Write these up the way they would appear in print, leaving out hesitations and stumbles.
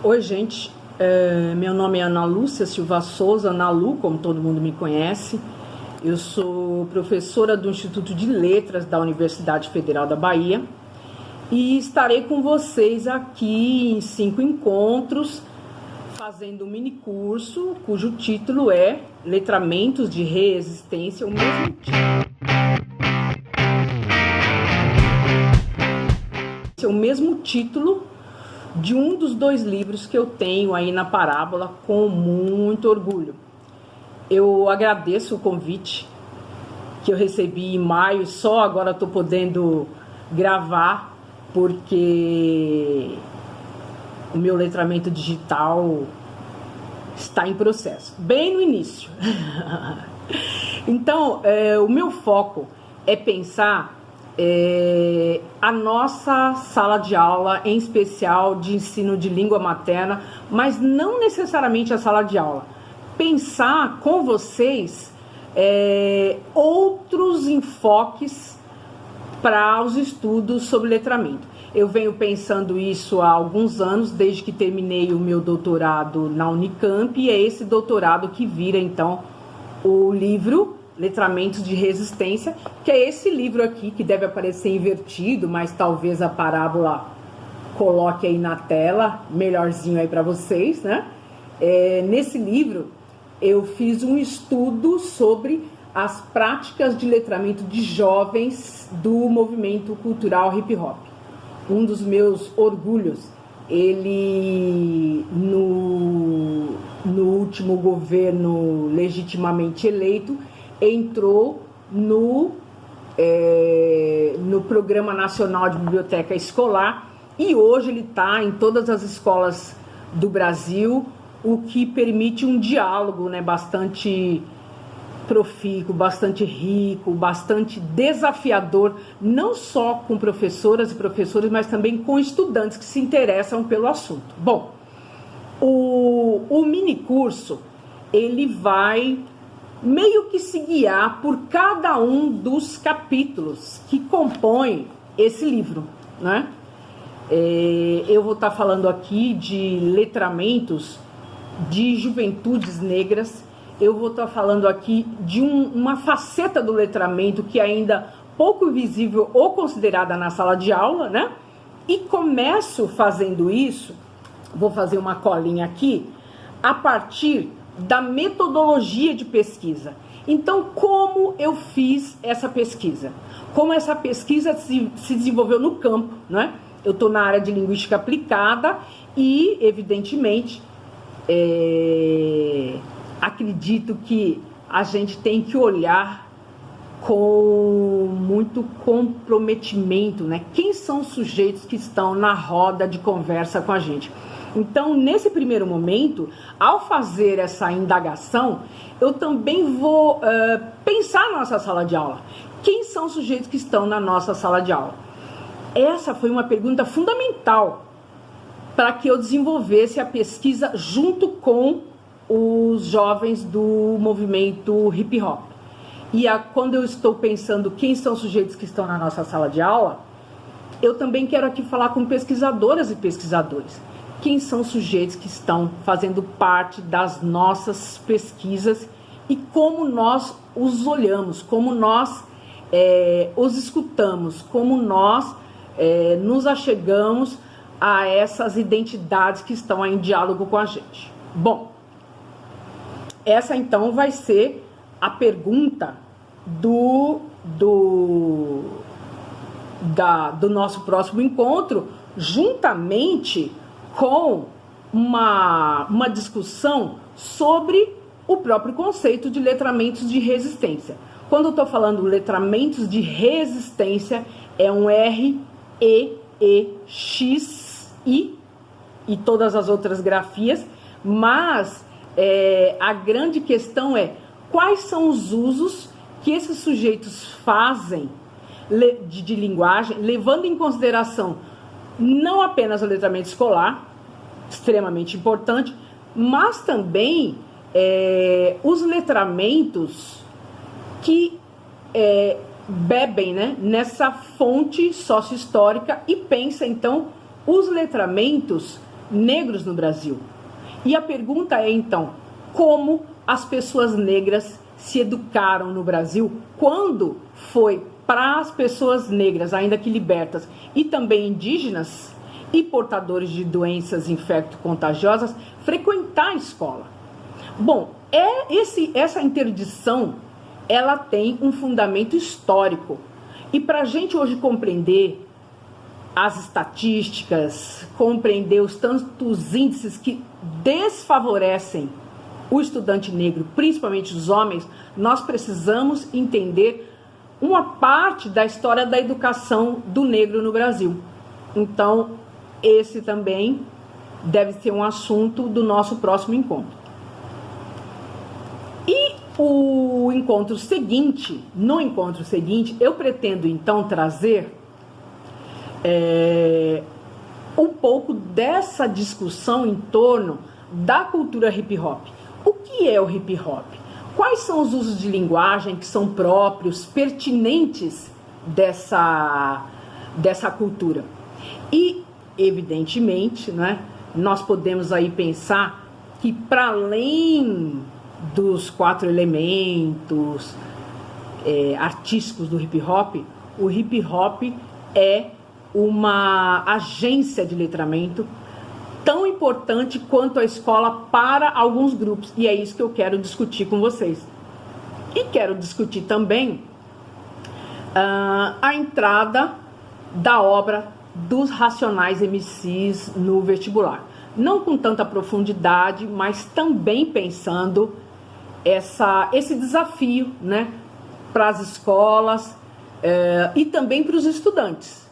Oi, gente. Meu nome é Ana Lúcia Silva Souza, Ana Lu, como todo mundo me conhece. Eu sou professora do Instituto de Letras da Universidade Federal da Bahia e estarei com vocês aqui em 5 encontros, fazendo um mini curso cujo título é Letramentos de Resistência, o mesmo título de um dos 2 livros que eu tenho aí na Parábola, com muito orgulho. Eu agradeço o convite que eu recebi em maio e só agora estou podendo gravar, porque o meu letramento digital está em processo, bem no início. Então, o meu foco é pensar a nossa sala de aula, em especial de ensino de língua materna, mas não necessariamente a sala de aula. Pensar com vocês outros enfoques para os estudos sobre letramento. Eu venho pensando isso há alguns anos, desde que terminei o meu doutorado na Unicamp, e é esse doutorado que vira, então, o livro Letramentos de Resistência, que é esse livro aqui, que deve aparecer invertido, mas talvez a Parábola coloque aí na tela, melhorzinho aí para vocês, né? Nesse livro, eu fiz um estudo sobre as práticas de letramento de jovens do movimento cultural hip hop. Um dos meus orgulhos, ele no último governo legitimamente eleito, entrou no Programa Nacional de Biblioteca Escolar, e hoje ele está em todas as escolas do Brasil, o que permite um diálogo, né, bastante profícuo, bastante rico, bastante desafiador, não só com professoras e professores, mas também com estudantes que se interessam pelo assunto. Bom, o mini curso, ele vai meio que se guiar por cada um dos capítulos que compõem esse livro, né? Eu vou estar falando aqui de letramentos de juventudes negras. Eu vou estar falando aqui de uma faceta do letramento que é ainda pouco visível ou considerada na sala de aula, né? E começo fazendo isso, vou fazer uma colinha aqui, a partir da metodologia de pesquisa. Então, como eu fiz essa pesquisa? Como essa pesquisa se desenvolveu no campo, né? Eu estou na área de linguística aplicada e, evidentemente, acredito que a gente tem que olhar com muito comprometimento, né? Quem são os sujeitos que estão na roda de conversa com a gente? Então, nesse primeiro momento, ao fazer essa indagação, eu também vou pensar na nossa sala de aula. Quem são os sujeitos que estão na nossa sala de aula? Essa foi uma pergunta fundamental para que eu desenvolvesse a pesquisa junto com os jovens do movimento hip hop. E quando eu estou pensando quem são os sujeitos que estão na nossa sala de aula, eu também quero aqui falar com pesquisadoras e pesquisadores. Quem são os sujeitos que estão fazendo parte das nossas pesquisas e como nós os olhamos, como nós os escutamos, como nós nos achegamos a essas identidades que estão em diálogo com a gente. Bom, essa então vai ser a pergunta do nosso próximo encontro, juntamente com uma discussão sobre o próprio conceito de letramentos de resistência. Quando eu estou falando letramentos de resistência, é um REEXI e todas as outras grafias, mas a grande questão é quais são os usos que esses sujeitos fazem de linguagem, levando em consideração não apenas o letramento escolar, extremamente importante, mas também os letramentos que bebem, né, nessa fonte sócio-histórica, e pensa então os letramentos negros no Brasil. E a pergunta é, então, como as pessoas negras se educaram no Brasil? Quando foi para as pessoas negras, ainda que libertas, e também indígenas e portadores de doenças infecto-contagiosas, frequentar a escola? Bom, essa interdição, ela tem um fundamento histórico. E para a gente hoje compreender as estatísticas, compreender os tantos índices que desfavorecem o estudante negro, principalmente os homens, nós precisamos entender uma parte da história da educação do negro no Brasil. Então, esse também deve ser um assunto do nosso próximo encontro. E no encontro seguinte, eu pretendo então trazer um pouco dessa discussão em torno da cultura hip hop. O que é o hip hop? Quais são os usos de linguagem que são próprios, pertinentes dessa cultura? E, evidentemente, né, nós podemos aí pensar que, para além dos 4 elementos artísticos do hip hop, o hip hop é uma agência de letramento tão importante quanto a escola para alguns grupos. E é isso que eu quero discutir com vocês. E quero discutir também a entrada da obra dos Racionais MCs no vestibular. Não com tanta profundidade, mas também pensando esse desafio, né, para as escolas e também para os estudantes.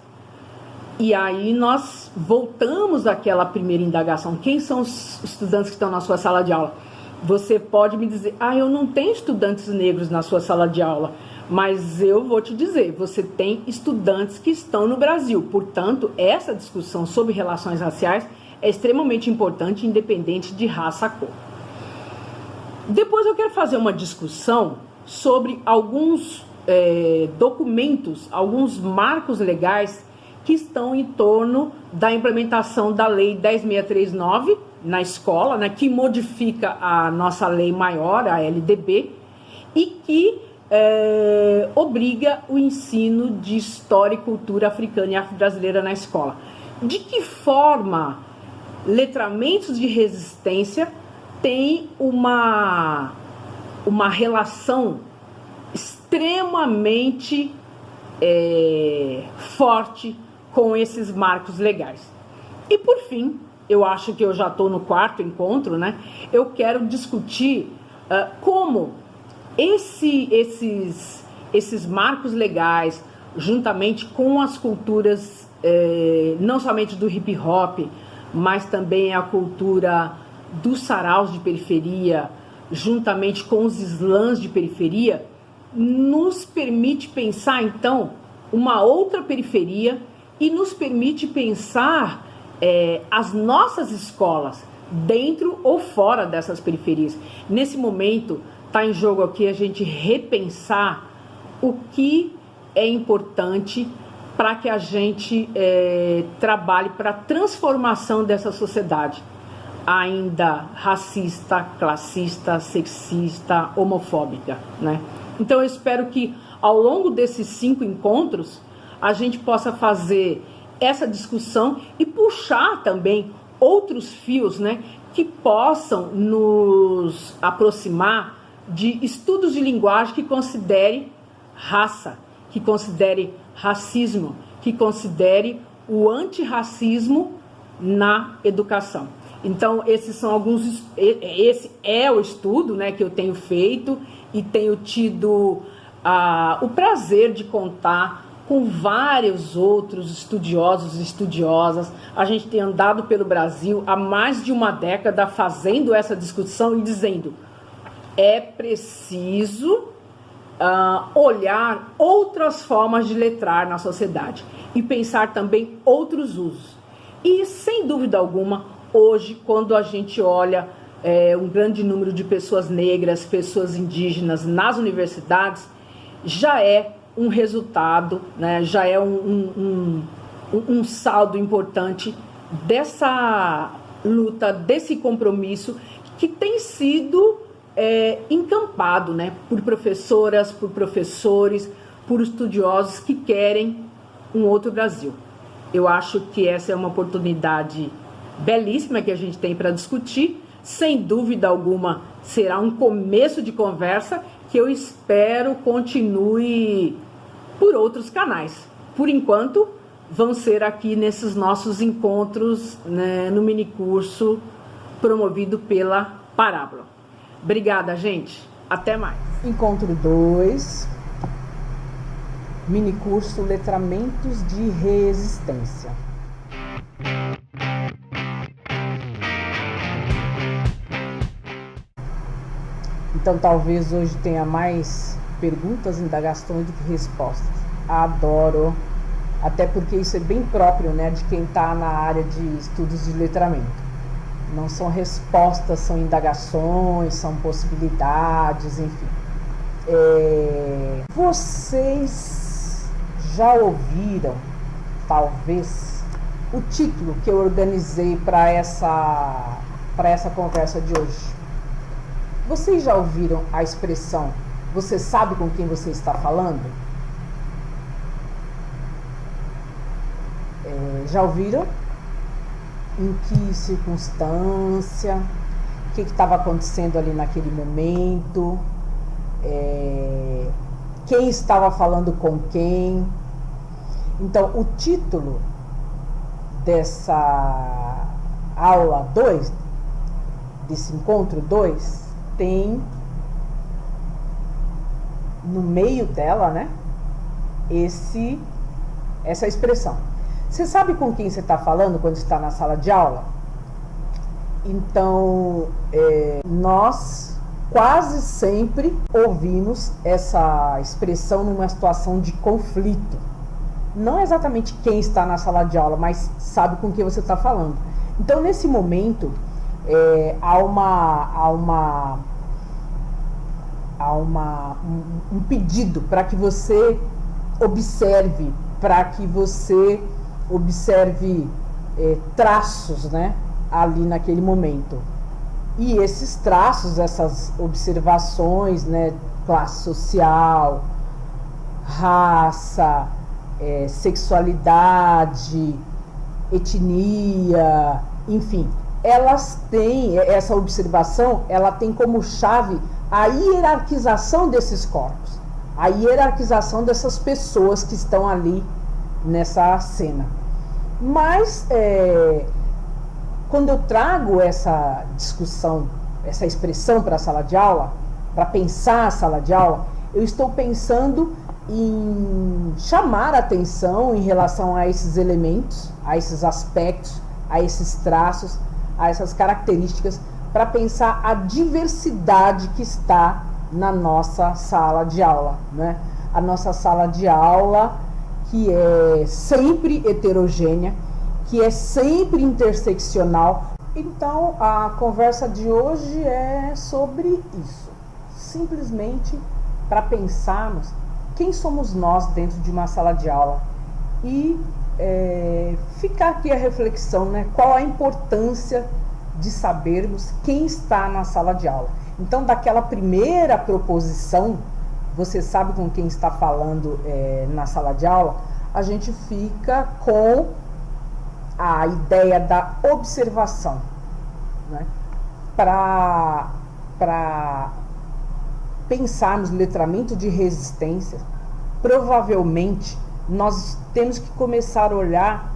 E aí nós voltamos àquela primeira indagação. Quem são os estudantes que estão na sua sala de aula? Você pode me dizer, eu não tenho estudantes negros na sua sala de aula. Mas eu vou te dizer, você tem estudantes que estão no Brasil. Portanto, essa discussão sobre relações raciais é extremamente importante, independente de raça, cor. Depois eu quero fazer uma discussão sobre alguns documentos, alguns marcos legais que estão em torno da implementação da Lei 10.639 na escola, né, que modifica a nossa lei maior, a LDB, e que obriga o ensino de história e cultura africana e afro-brasileira na escola. De que forma letramentos de resistência têm uma relação extremamente forte com esses marcos legais. E por fim, eu acho que eu já estou no 4º encontro, né? Eu quero discutir como esses marcos legais, juntamente com as culturas, não somente do hip hop, mas também a cultura dos saraus de periferia, juntamente com os slams de periferia, nos permite pensar, então, uma outra periferia e nos permite pensar as nossas escolas dentro ou fora dessas periferias. Nesse momento, está em jogo aqui a gente repensar o que é importante para que a gente trabalhe para a transformação dessa sociedade, ainda racista, classista, sexista, homofóbica, né? Então eu espero que ao longo desses 5 encontros a gente possa fazer essa discussão e puxar também outros fios, né, que possam nos aproximar de estudos de linguagem que considere raça, que considere racismo, que considere o antirracismo na educação. Então, esse é o estudo, né, que eu tenho feito e tenho tido o prazer de contar com vários outros estudiosos e estudiosas. A gente tem andado pelo Brasil há mais de uma década fazendo essa discussão e dizendo: é preciso olhar outras formas de letrar na sociedade e pensar também outros usos. E, sem dúvida alguma, hoje, quando a gente olha um grande número de pessoas negras, pessoas indígenas nas universidades, já é um resultado, né, já é um saldo importante luta, desse compromisso que tem sido encampado, né, por professoras, por professores, por estudiosos que querem um outro Brasil. Eu acho que essa é uma oportunidade belíssima que a gente tem para discutir. Sem dúvida alguma, será um começo de conversa que eu espero continue por outros canais. Por enquanto, vão ser aqui nesses nossos encontros, né, no minicurso promovido pela Parábola. Obrigada, gente. Até mais. Encontro 2, minicurso Letramentos de Resistência. Então talvez hoje tenha mais perguntas, indagações do que respostas. Adoro, até porque isso é bem próprio, né, de quem está na área de estudos de letramento. Não são respostas, são indagações, são possibilidades, enfim. Vocês já ouviram, talvez, o título que eu organizei para essa conversa de hoje? Vocês já ouviram a expressão "você sabe com quem você está falando"? Já ouviram? Em que circunstância? O que estava acontecendo ali naquele momento? Quem estava falando com quem? Então, o título dessa aula 2, desse encontro 2, tem no meio dela, né, essa expressão. Você sabe com quem você está falando quando está na sala de aula? Então, nós quase sempre ouvimos essa expressão numa situação de conflito. Não exatamente quem está na sala de aula, mas sabe com quem você está falando. Então, nesse momento, há um pedido para que você observe, traços, né, ali naquele momento. E esses traços, essas observações, né, classe social, raça, sexualidade, etnia, enfim, elas têm, essa observação, ela tem como chave a hierarquização desses corpos, a hierarquização dessas pessoas que estão ali nessa cena. Mas quando eu trago essa discussão, essa expressão para a sala de aula, para pensar a sala de aula, eu estou pensando em chamar a atenção em relação a esses elementos, a esses aspectos, a esses traços, a essas características, para pensar a diversidade que está na nossa sala de aula, né? A nossa sala de aula, que é sempre heterogênea, que é sempre interseccional. Então, a conversa de hoje é sobre isso. Simplesmente para pensarmos quem somos nós dentro de uma sala de aula. E ficar aqui a reflexão, né? Qual a importância de sabermos quem está na sala de aula. Então, daquela primeira proposição, você sabe com quem está falando na sala de aula, a gente fica com a ideia da observação, né? Para pensarmos no letramento de resistência, provavelmente nós temos que começar a olhar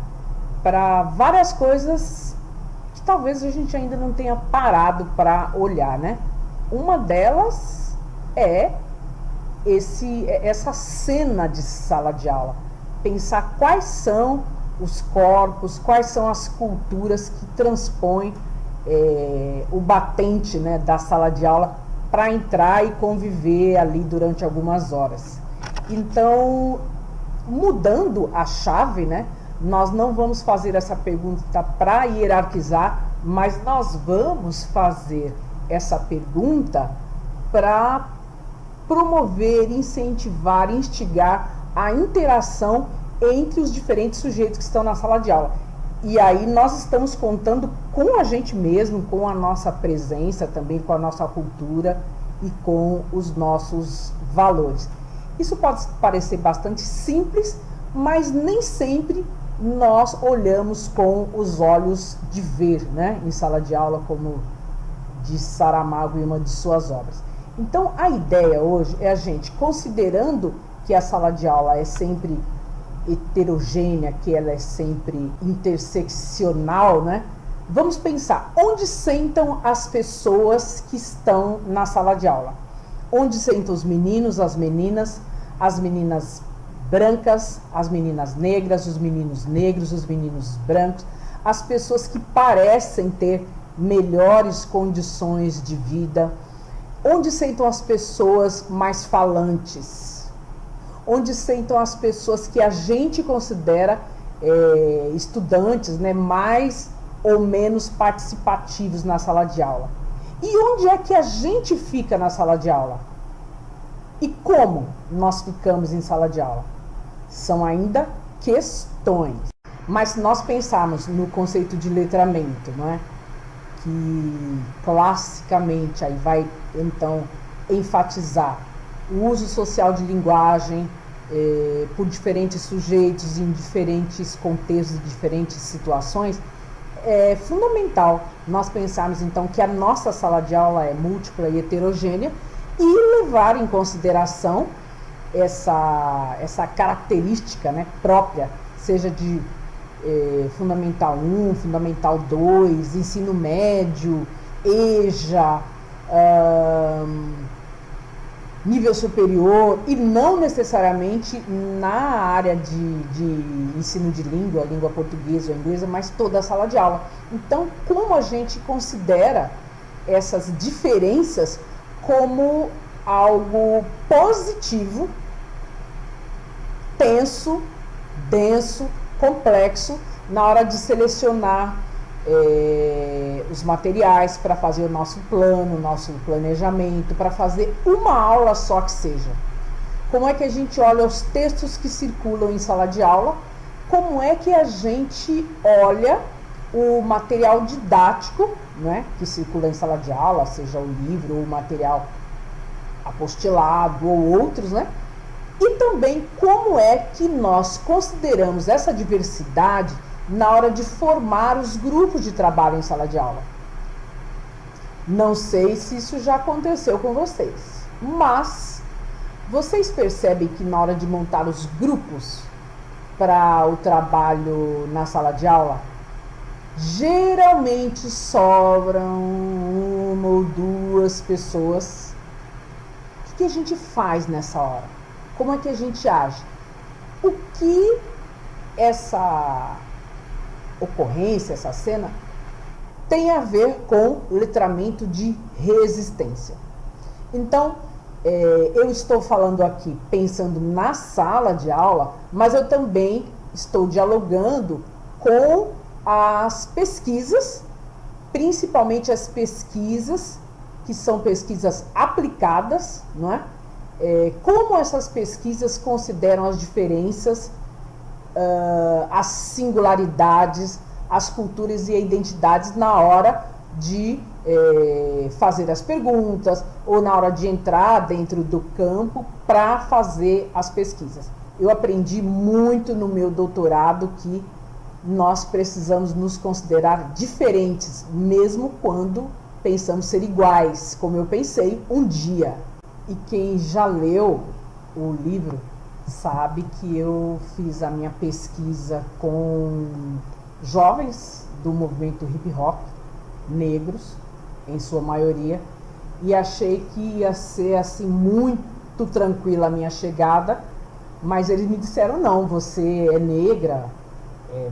para várias coisas que talvez a gente ainda não tenha parado para olhar, né? Uma delas é essa cena de sala de aula. Pensar quais são os corpos, quais são as culturas que transpõem o batente, né, da sala de aula para entrar e conviver ali durante algumas horas. Então, mudando a chave, né, nós não vamos fazer essa pergunta para hierarquizar, mas nós vamos fazer essa pergunta para promover, incentivar, instigar a interação entre os diferentes sujeitos que estão na sala de aula. E aí nós estamos contando com a gente mesmo, com a nossa presença também, com a nossa cultura e com os nossos valores. Isso pode parecer bastante simples, mas nem sempre nós olhamos com os olhos de ver, né, em sala de aula, como diz Saramago em uma de suas obras. Então a ideia hoje é a gente, considerando que a sala de aula é sempre heterogênea, que ela é sempre interseccional, né? Vamos pensar, onde sentam as pessoas que estão na sala de aula? Onde sentam os meninos, as meninas brancas, as meninas negras, os meninos negros, os meninos brancos, as pessoas que parecem ter melhores condições de vida? Onde sentam as pessoas mais falantes? Onde sentam as pessoas que a gente considera estudantes, né, mais ou menos participativos na sala de aula? E onde é que a gente fica na sala de aula? E como nós ficamos em sala de aula? São ainda questões. Mas se nós pensarmos no conceito de letramento, não é? Que classicamente aí vai então enfatizar o uso social de linguagem por diferentes sujeitos em diferentes contextos e diferentes situações, é fundamental nós pensarmos então que a nossa sala de aula é múltipla e heterogênea e levar em consideração essa característica, né, própria, seja de Fundamental 1, Fundamental 2, ensino médio, EJA, nível superior, e não necessariamente na área de ensino de língua portuguesa ou inglesa, mas toda a sala de aula. Então, como a gente considera essas diferenças como algo positivo, tenso, denso, complexo, na hora de selecionar os materiais para fazer o nosso plano, nosso planejamento, para fazer uma aula só que seja. Como é que a gente olha os textos que circulam em sala de aula? Como é que a gente olha o material didático, né, que circula em sala de aula, seja o livro ou o material apostilado ou outros, né? E também como é que nós consideramos essa diversidade na hora de formar os grupos de trabalho em sala de aula. Não sei se isso já aconteceu com vocês, mas vocês percebem que na hora de montar os grupos para o trabalho na sala de aula, geralmente sobram uma ou duas pessoas. O que a gente faz nessa hora? Como é que a gente age? O que essa ocorrência, essa cena, tem a ver com letramento de resistência. Então, eu estou falando aqui pensando na sala de aula, mas eu também estou dialogando com as pesquisas, principalmente as pesquisas que são pesquisas aplicadas, não é? Como essas pesquisas consideram as diferenças, as singularidades, as culturas e identidades na hora de fazer as perguntas ou na hora de entrar dentro do campo para fazer as pesquisas. Eu aprendi muito no meu doutorado que nós precisamos nos considerar diferentes, mesmo quando pensamos ser iguais, como eu pensei um dia. E quem já leu o livro sabe que eu fiz a minha pesquisa com jovens do movimento hip hop, negros, em sua maioria, e achei que ia ser assim muito tranquila a minha chegada, mas eles me disseram: não, você é negra,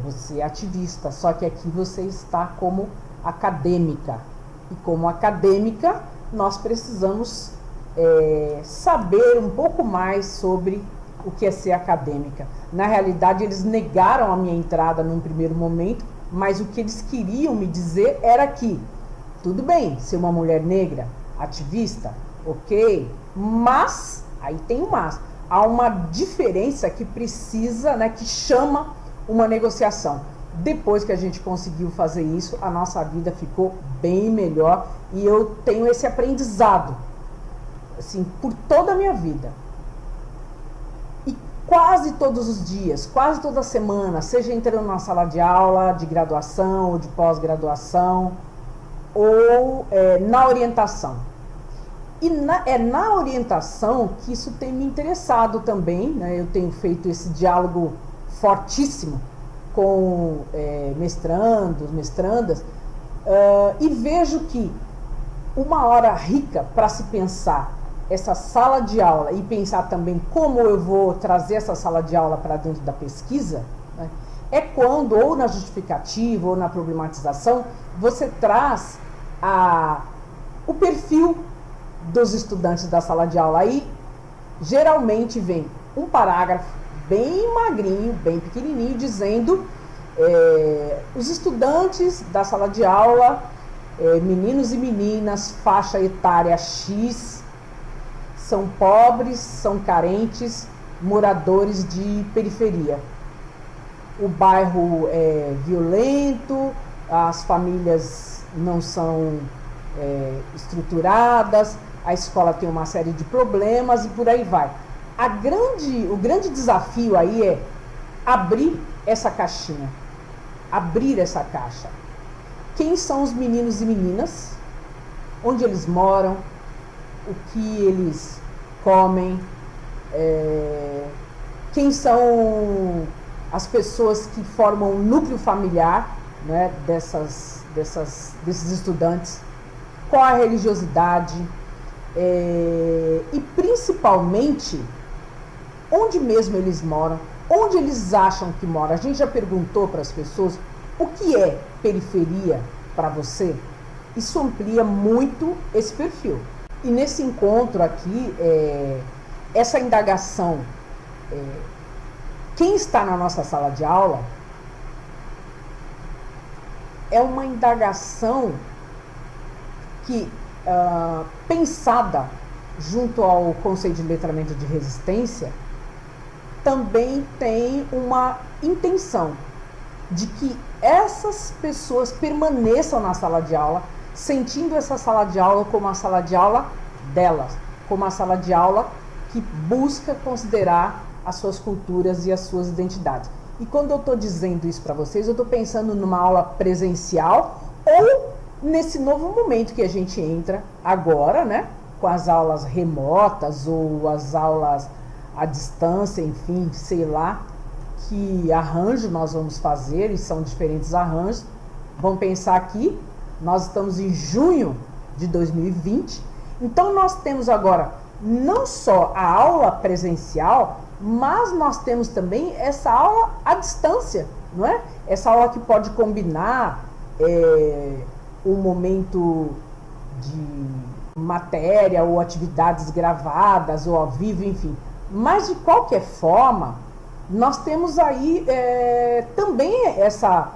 você é ativista, só que aqui você está como acadêmica, e como acadêmica nós precisamos saber um pouco mais sobre o que é ser acadêmica. Na realidade, eles negaram a minha entrada num primeiro momento, mas o que eles queriam me dizer era que tudo bem ser uma mulher negra, ativista, ok, mas, aí tem um mas, há uma diferença que precisa, né, que chama uma negociação. Depois que a gente conseguiu fazer isso, a nossa vida ficou bem melhor e eu tenho esse aprendizado, assim, por toda a minha vida. E quase todos os dias, quase toda semana, seja entrando na sala de aula, de graduação ou de pós-graduação, ou na orientação. E na orientação que isso tem me interessado também, né? Eu tenho feito esse diálogo fortíssimo com mestrandos, mestrandas, e vejo que uma hora rica para se pensar essa sala de aula e pensar também como eu vou trazer essa sala de aula para dentro da pesquisa, né, é quando, ou na justificativa ou na problematização, você traz o perfil dos estudantes da sala de aula. Aí geralmente vem um parágrafo bem magrinho, bem pequenininho, dizendo os estudantes da sala de aula, meninos e meninas, faixa etária X, são pobres, são carentes, moradores de periferia. O bairro é violento, as famílias não são estruturadas, a escola tem uma série de problemas e por aí vai. O grande desafio aí é abrir essa caixinha, abrir essa caixa. Quem são os meninos e meninas? Onde eles moram? O que eles comem? Quem são as pessoas que formam o núcleo familiar, né, desses estudantes? Qual a religiosidade? E principalmente, onde mesmo eles moram? Onde eles acham que moram? A gente já perguntou para as pessoas o que é periferia para você? Isso amplia muito esse perfil. E nesse encontro aqui, essa indagação, quem está na nossa sala de aula, é uma indagação que, pensada junto ao Conselho de Letramento de Resistência, também tem uma intenção de que essas pessoas permaneçam na sala de aula, sentindo essa sala de aula como a sala de aula delas, como a sala de aula que busca considerar as suas culturas e as suas identidades. E quando eu estou dizendo isso para vocês, eu estou pensando numa aula presencial ou nesse novo momento que a gente entra agora, né, com as aulas remotas ou as aulas à distância, enfim, sei lá que arranjo nós vamos fazer, e são diferentes arranjos. Vamos pensar aqui, nós estamos em junho de 2020, então nós temos agora não só a aula presencial, mas nós temos também essa aula à distância, não é? Essa aula que pode combinar um momento de matéria ou atividades gravadas ou ao vivo, enfim. Mas de qualquer forma, nós temos aí também essa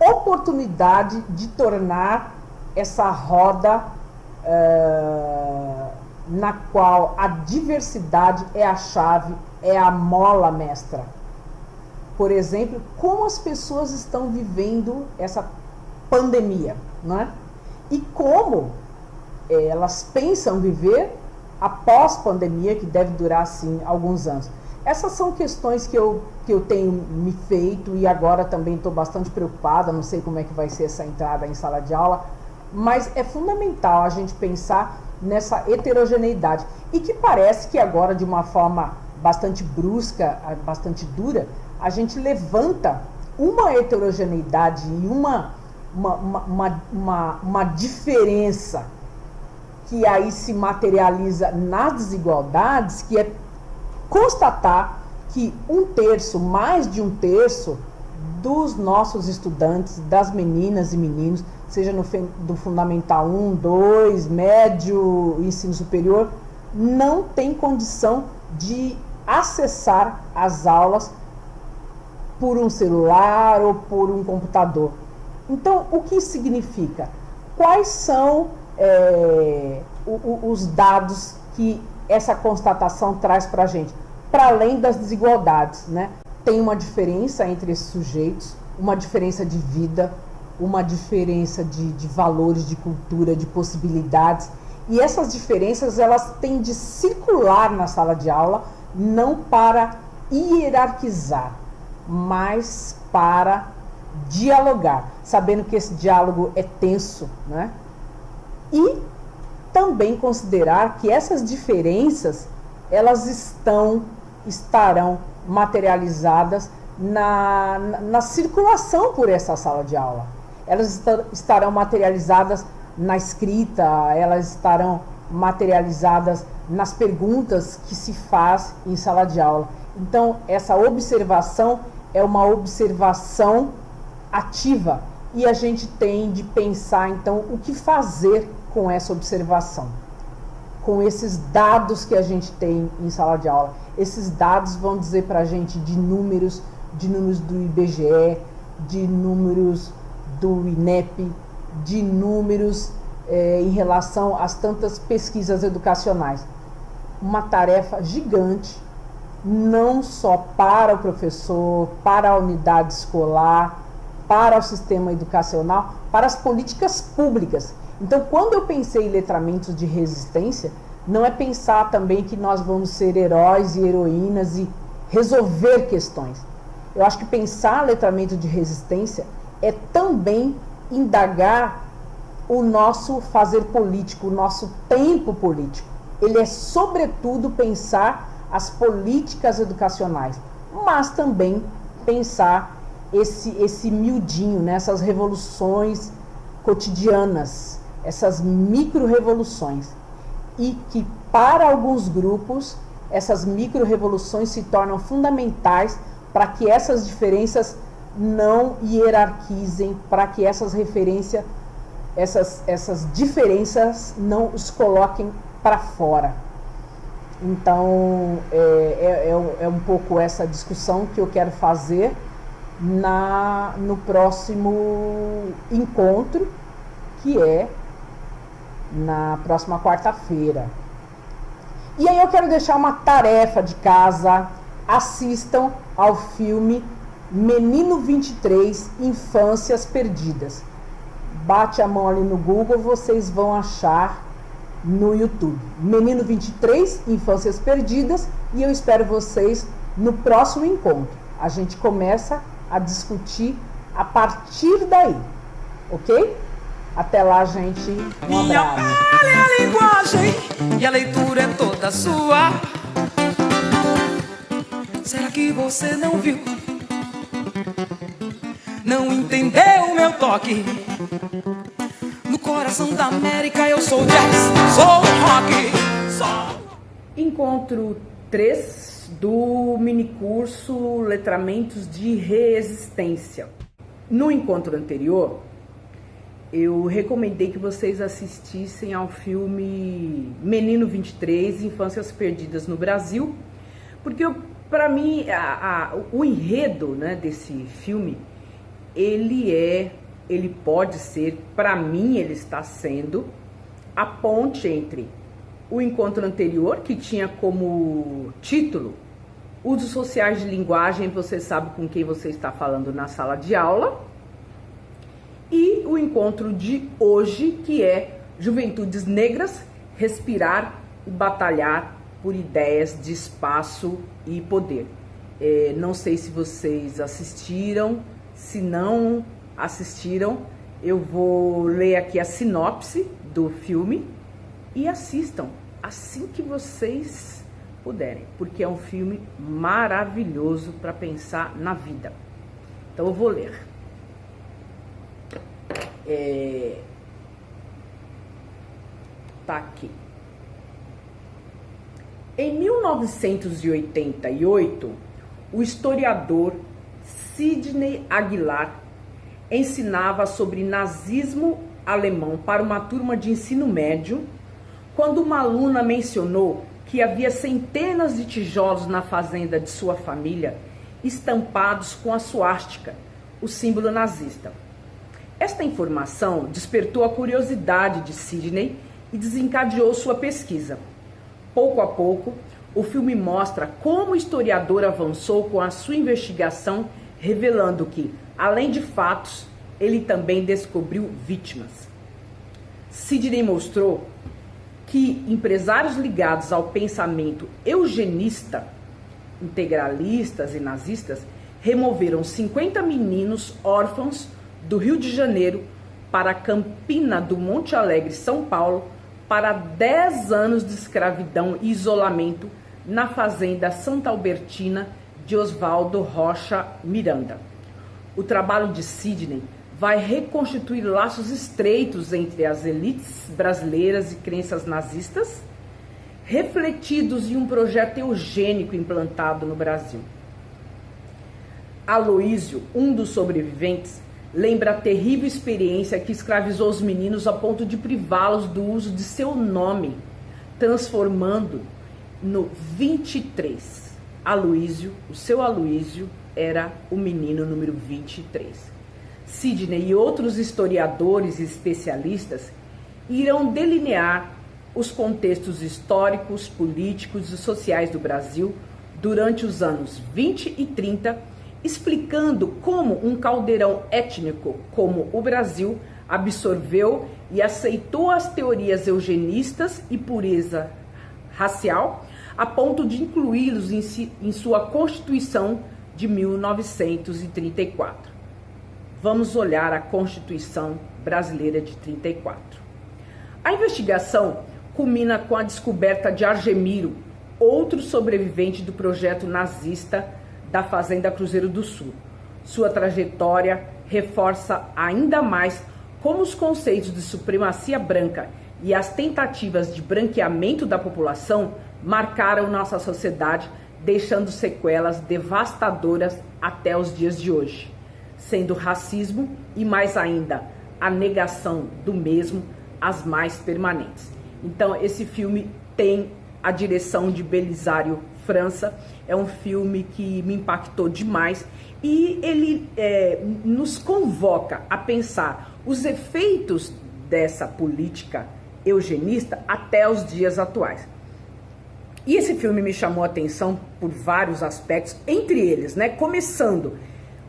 oportunidade de tornar essa roda na qual a diversidade é a chave, é a mola mestra. Por exemplo, como as pessoas estão vivendo essa pandemia, não é? E como elas pensam viver após pandemia, que deve durar, assim, alguns anos. Essas são questões que eu tenho me feito, e agora também estou bastante preocupada, não sei como é que vai ser essa entrada em sala de aula, mas é fundamental a gente pensar nessa heterogeneidade, e que parece que agora, de uma forma bastante brusca, bastante dura, a gente levanta uma heterogeneidade e uma diferença que aí se materializa nas desigualdades, que é constatar que mais de um terço dos nossos estudantes, das meninas e meninos, seja do Fundamental 1, 2, médio, ensino superior, não tem condição de acessar as aulas por um celular ou por um computador. Então, o que isso significa? Quais são os dados que essa constatação traz para a gente? Para além das desigualdades, né? Tem uma diferença entre esses sujeitos, uma diferença de vida, uma diferença de valores, de cultura, de possibilidades. E essas diferenças, elas têm de circular na sala de aula, não para hierarquizar, mas para dialogar, sabendo que esse diálogo é tenso, né? E também considerar que essas diferenças, elas estarão materializadas na circulação por essa sala de aula. Elas estarão materializadas na escrita, elas estarão materializadas nas perguntas que se faz em sala de aula. Então, essa observação é uma observação ativa e a gente tem de pensar, então, o que fazer com essa observação, com esses dados que a gente tem em sala de aula. Esses dados vão dizer para a gente de números do IBGE, de números do INEP, de números em relação às tantas pesquisas educacionais. Uma tarefa gigante, não só para o professor, para a unidade escolar, para o sistema educacional, para as políticas públicas. Então, quando eu pensei em letramentos de resistência, não é pensar também que nós vamos ser heróis e heroínas e resolver questões. Eu acho que pensar letramento de resistência é também indagar o nosso fazer político, o nosso tempo político. Ele é, sobretudo, pensar as políticas educacionais, mas também pensar esse miudinho, né, essas revoluções cotidianas, essas micro-revoluções, e que para alguns grupos essas micro-revoluções se tornam fundamentais para que essas diferenças não hierarquizem, para que essas diferenças não os coloquem para fora. Então, é um pouco essa discussão que eu quero fazer no próximo encontro, que é na próxima quarta-feira. E aí eu quero deixar uma tarefa de casa: assistam ao filme Menino 23, Infâncias Perdidas. Bate a mão ali no Google, vocês vão achar no YouTube. Menino 23, Infâncias Perdidas, e eu espero vocês no próximo encontro. A gente começa a discutir a partir daí, ok? Até lá, gente. Um abraço. Minha fala é a linguagem e a leitura é toda sua. Será que você não viu? Não entendeu o meu toque? No coração da América eu sou jazz, sou rock, Encontro 3 do minicurso Letramentos de Resistência. No encontro anterior, eu recomendei que vocês assistissem ao filme Menino 23, Infâncias Perdidas no Brasil, porque para mim o enredo, né, desse filme, ele pode ser, para mim ele está sendo, a ponte entre o encontro anterior, que tinha como título Usos Sociais de Linguagem, você sabe com quem você está falando na sala de aula, e o encontro de hoje, que é Juventudes Negras, Respirar e Batalhar por Ideias de Espaço e Poder. Não sei se vocês assistiram, se não assistiram, eu vou ler aqui a sinopse do filme e assistam assim que vocês puderem, porque é um filme maravilhoso para pensar na vida. Então eu vou ler. Tá aqui. Em 1988, o historiador Sidney Aguilar ensinava sobre nazismo alemão para uma turma de ensino médio, quando uma aluna mencionou que havia centenas de tijolos na fazenda de sua família estampados com a suástica, o símbolo nazista. Esta informação despertou a curiosidade de Sidney e desencadeou sua pesquisa. Pouco a pouco, o filme mostra como o historiador avançou com a sua investigação, revelando que, Além de fatos, ele também descobriu vítimas. Sidney mostrou que empresários ligados ao pensamento eugenista, integralistas e nazistas, removeram 50 meninos órfãos do Rio de Janeiro para Campina do Monte Alegre, São Paulo, para 10 anos de escravidão e isolamento na fazenda Santa Albertina de Oswaldo Rocha Miranda. O trabalho de Sidney vai reconstituir laços estreitos entre as elites brasileiras e crenças nazistas, refletidos em um projeto eugênico implantado no Brasil. Aloísio, um dos sobreviventes, lembra a terrível experiência que escravizou os meninos a ponto de privá-los do uso de seu nome, transformando no 23. Aloísio, o seu Aloísio, era o menino número 23. Sidney e outros historiadores e especialistas irão delinear os contextos históricos, políticos e sociais do Brasil durante os anos 20 e 30, explicando como um caldeirão étnico como o Brasil absorveu e aceitou as teorias eugenistas e pureza racial, a ponto de incluí-los em sua Constituição de 1934. Vamos olhar a Constituição Brasileira de 34. A investigação culmina com a descoberta de Argemiro, outro sobrevivente do projeto nazista da Fazenda Cruzeiro do Sul. Sua trajetória reforça ainda mais como os conceitos de supremacia branca e as tentativas de branqueamento da população marcaram nossa sociedade, deixando sequelas devastadoras até os dias de hoje, sendo o racismo e, mais ainda, a negação do mesmo as mais permanentes. Então, esse filme tem a direção de Belisário França, é um filme que me impactou demais e ele nos convoca a pensar os efeitos dessa política eugenista até os dias atuais. E esse filme me chamou a atenção por vários aspectos, entre eles, começando,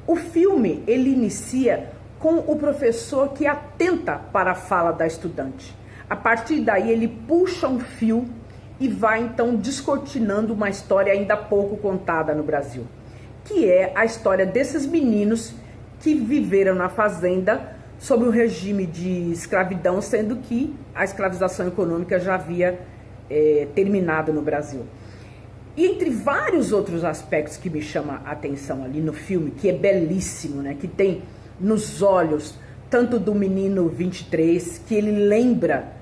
o filme ele inicia com o professor que atenta para a fala da estudante. A partir daí ele puxa um fio e vai então descortinando uma história ainda pouco contada no Brasil, que é a história desses meninos que viveram na fazenda sob um regime de escravidão, sendo que a escravização econômica já havia terminado no Brasil. E entre vários outros aspectos que me chamam a atenção ali no filme, que é belíssimo, que tem nos olhos tanto do menino 23, que ele lembra,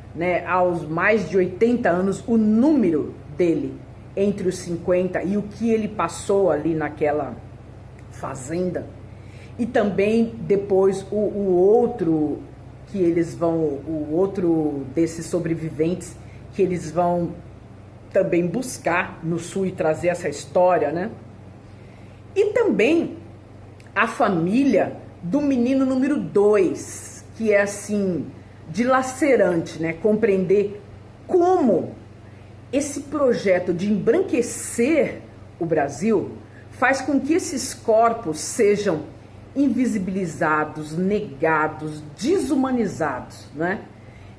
aos mais de 80 anos, o número dele entre os 50 e o que ele passou ali naquela fazenda. E também depois o outro desses sobreviventes que eles vão também buscar no Sul e trazer essa história, E também a família do menino número 2, que é assim, dilacerante, compreender como esse projeto de embranquecer o Brasil faz com que esses corpos sejam invisibilizados, negados, desumanizados,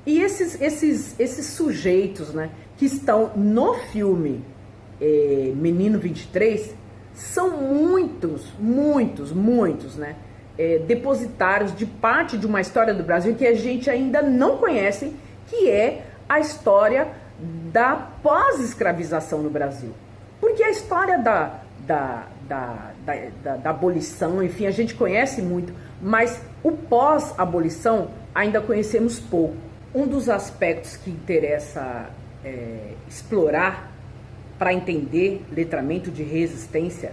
E esses sujeitos, que estão no filme Menino 23, são muitos, depositários de parte de uma história do Brasil que a gente ainda não conhece, que é a história da pós-escravização no Brasil. Porque a história da abolição, enfim, a gente conhece muito, mas o pós-abolição ainda conhecemos pouco. Um dos aspectos que interessa explorar para entender letramento de resistência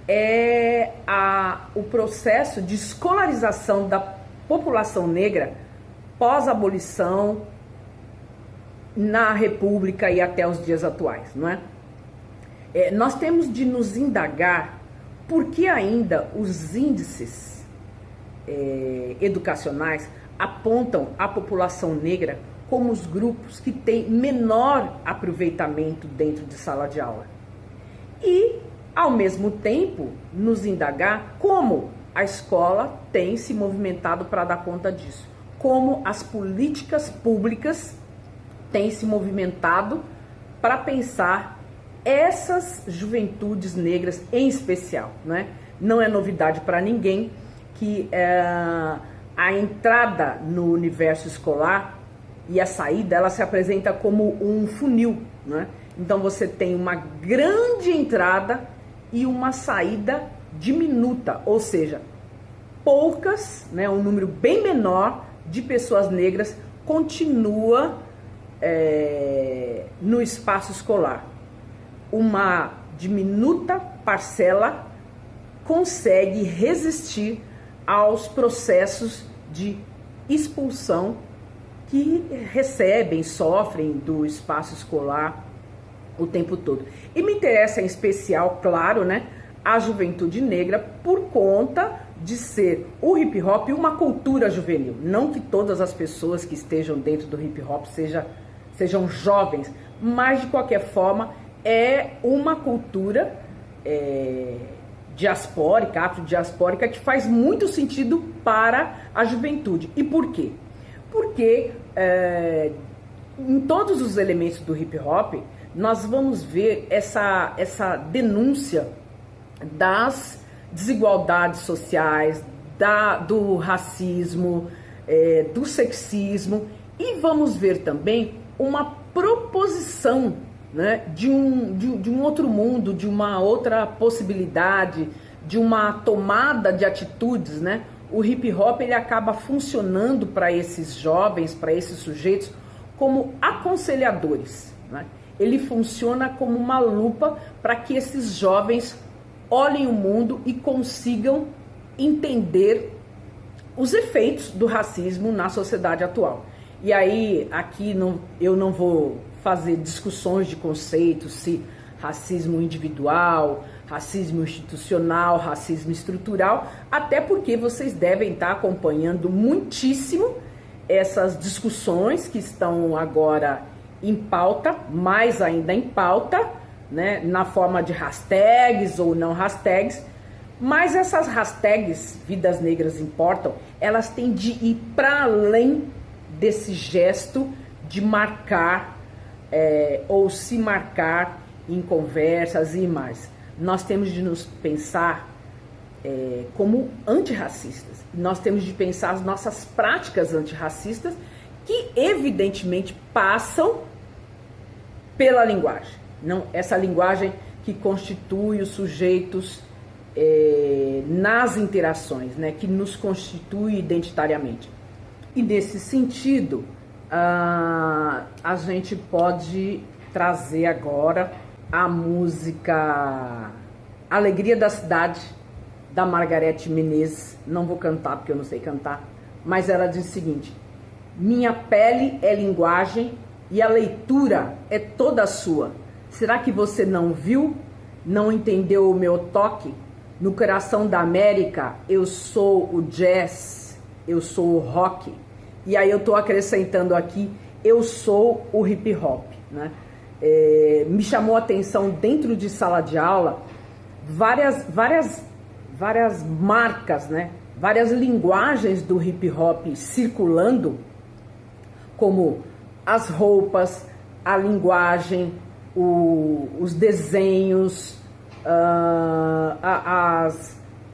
é o processo de escolarização da população negra pós-abolição na República e até os dias atuais, nós temos de nos indagar por que ainda os índices educacionais apontam a população negra como os grupos que têm menor aproveitamento dentro de sala de aula. E, ao mesmo tempo, nos indagar como a escola tem se movimentado para dar conta disso, como as políticas públicas têm se movimentado para pensar essas juventudes negras em especial, né? Não é novidade para ninguém que a entrada no universo escolar e a saída, ela se apresenta como um funil, né? Então você tem uma grande entrada e uma saída diminuta, ou seja, poucas, né, um número bem menor de pessoas negras continua no espaço escolar. Uma diminuta parcela consegue resistir aos processos de expulsão que recebem, sofrem do espaço escolar o tempo todo. E me interessa em especial, claro, né, a juventude negra por conta de ser o hip hop uma cultura juvenil. Não que todas as pessoas que estejam dentro do hip hop sejam jovens, mas de qualquer forma é uma cultura diaspórica, afrodiaspórica, que faz muito sentido para a juventude. E por quê? Porque em todos os elementos do hip hop nós vamos ver essa denúncia das desigualdades sociais, do racismo, do sexismo, e vamos ver também uma proposição, né, de um outro mundo, de uma outra possibilidade, de uma tomada de atitudes, né? O hip hop, ele acaba funcionando para esses jovens, para esses sujeitos, como aconselhadores, né? Ele funciona como uma lupa para que esses jovens olhem o mundo e consigam entender os efeitos do racismo na sociedade atual. E aí, aqui eu não vou fazer discussões de conceitos, se racismo individual, racismo institucional, racismo estrutural, até porque vocês devem estar acompanhando muitíssimo essas discussões que estão agora em pauta, mais ainda em pauta, né, na forma de hashtags ou não hashtags, mas essas hashtags Vidas Negras Importam, elas têm de ir para além desse gesto de marcar ou se marcar em conversas e mais. Nós temos de nos pensar como antirracistas. Nós temos de pensar as nossas práticas antirracistas, que evidentemente passam pela linguagem. Não, essa linguagem que constitui os sujeitos nas interações, né, que nos constitui identitariamente. E nesse sentido, a gente pode trazer agora a música Alegria da Cidade, da Margareth Menezes. Não vou cantar porque eu não sei cantar, mas ela diz o seguinte: minha pele é linguagem e a leitura é toda sua. Será que você não viu? Não entendeu o meu toque? No coração da América, eu sou o jazz, eu sou o rock. E aí eu estou acrescentando aqui, eu sou o hip hop, né? Me chamou a atenção dentro de sala de aula várias marcas, né? Várias linguagens do hip hop circulando, como as roupas, a linguagem, os desenhos,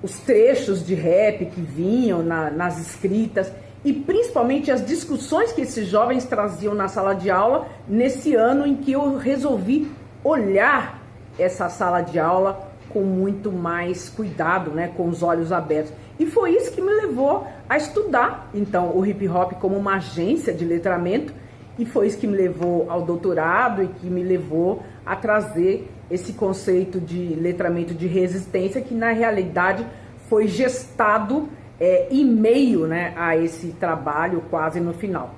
os trechos de rap que vinham nas escritas, e principalmente as discussões que esses jovens traziam na sala de aula, nesse ano em que eu resolvi olhar essa sala de aula com muito mais cuidado, né, com os olhos abertos. E foi isso que me levou a estudar, então, o hip hop como uma agência de letramento, e foi isso que me levou ao doutorado e que me levou a trazer esse conceito de letramento de resistência, que na realidade foi gestado em meio, né, a esse trabalho quase no final.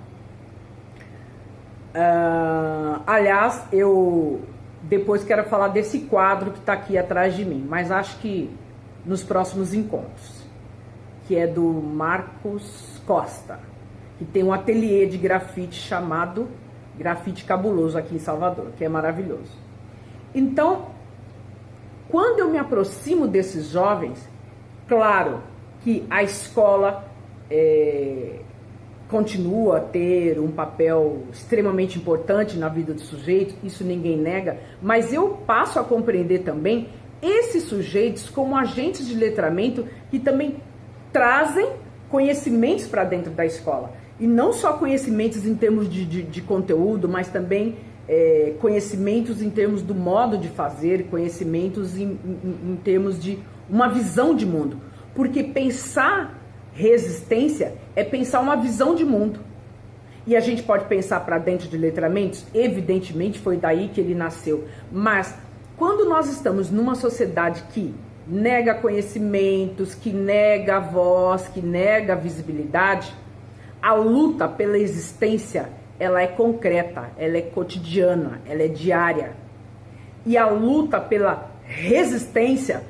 Aliás, eu depois quero falar desse quadro que está aqui atrás de mim, mas acho que nos próximos encontros, que é do Marcos Costa, que tem um ateliê de grafite chamado Grafite Cabuloso aqui em Salvador, que é maravilhoso. Então, quando eu me aproximo desses jovens, claro, que a escola continua a ter um papel extremamente importante na vida do sujeito, isso ninguém nega, mas eu passo a compreender também esses sujeitos como agentes de letramento que também trazem conhecimentos para dentro da escola. E não só conhecimentos em termos de conteúdo, mas também conhecimentos em termos do modo de fazer, conhecimentos em termos de uma visão de mundo. Porque pensar resistência é pensar uma visão de mundo. E a gente pode pensar para dentro de letramentos, evidentemente foi daí que ele nasceu. Mas quando nós estamos numa sociedade que nega conhecimentos, que nega a voz, que nega a visibilidade, a luta pela existência, ela é concreta, ela é cotidiana, ela é diária. E a luta pela resistência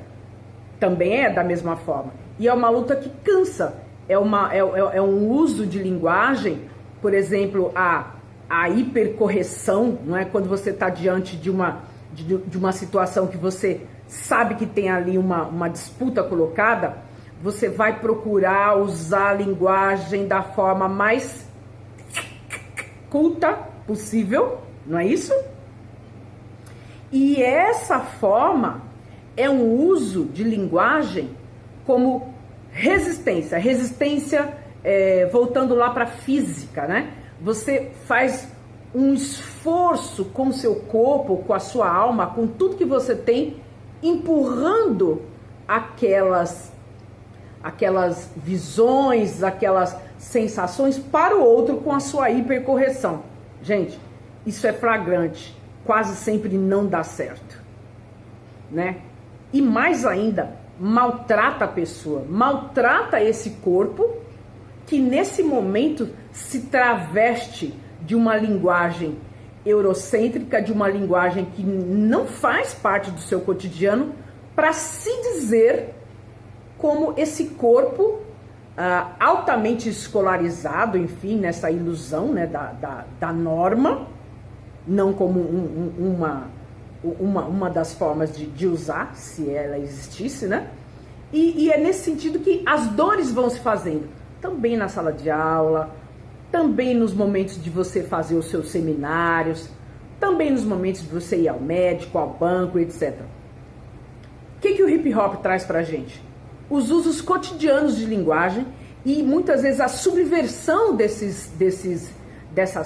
também é da mesma forma. E é uma luta que cansa. É um uso de linguagem, por exemplo, a hipercorreção, não é? Quando você está diante de uma situação que você sabe que tem ali uma disputa colocada, você vai procurar usar a linguagem da forma mais culta possível, não é isso? E essa forma é um uso de linguagem como resistência. Resistência, voltando lá para a física, né? Você faz um esforço com o seu corpo, com a sua alma, com tudo que você tem, empurrando aquelas visões, aquelas sensações para o outro com a sua hipercorreção. Gente, isso é flagrante, quase sempre não dá certo, né? E mais ainda, maltrata a pessoa, maltrata esse corpo que nesse momento se traveste de uma linguagem eurocêntrica, de uma linguagem que não faz parte do seu cotidiano, para se dizer como esse corpo altamente escolarizado, enfim, nessa ilusão, né, da norma, não como uma das formas de usar, se ela existisse, né? E é nesse sentido que as dores vão se fazendo, também na sala de aula, também nos momentos de você fazer os seus seminários, também nos momentos de você ir ao médico, ao banco, etc. O que o hip hop traz pra gente? Os usos cotidianos de linguagem e muitas vezes a subversão dessas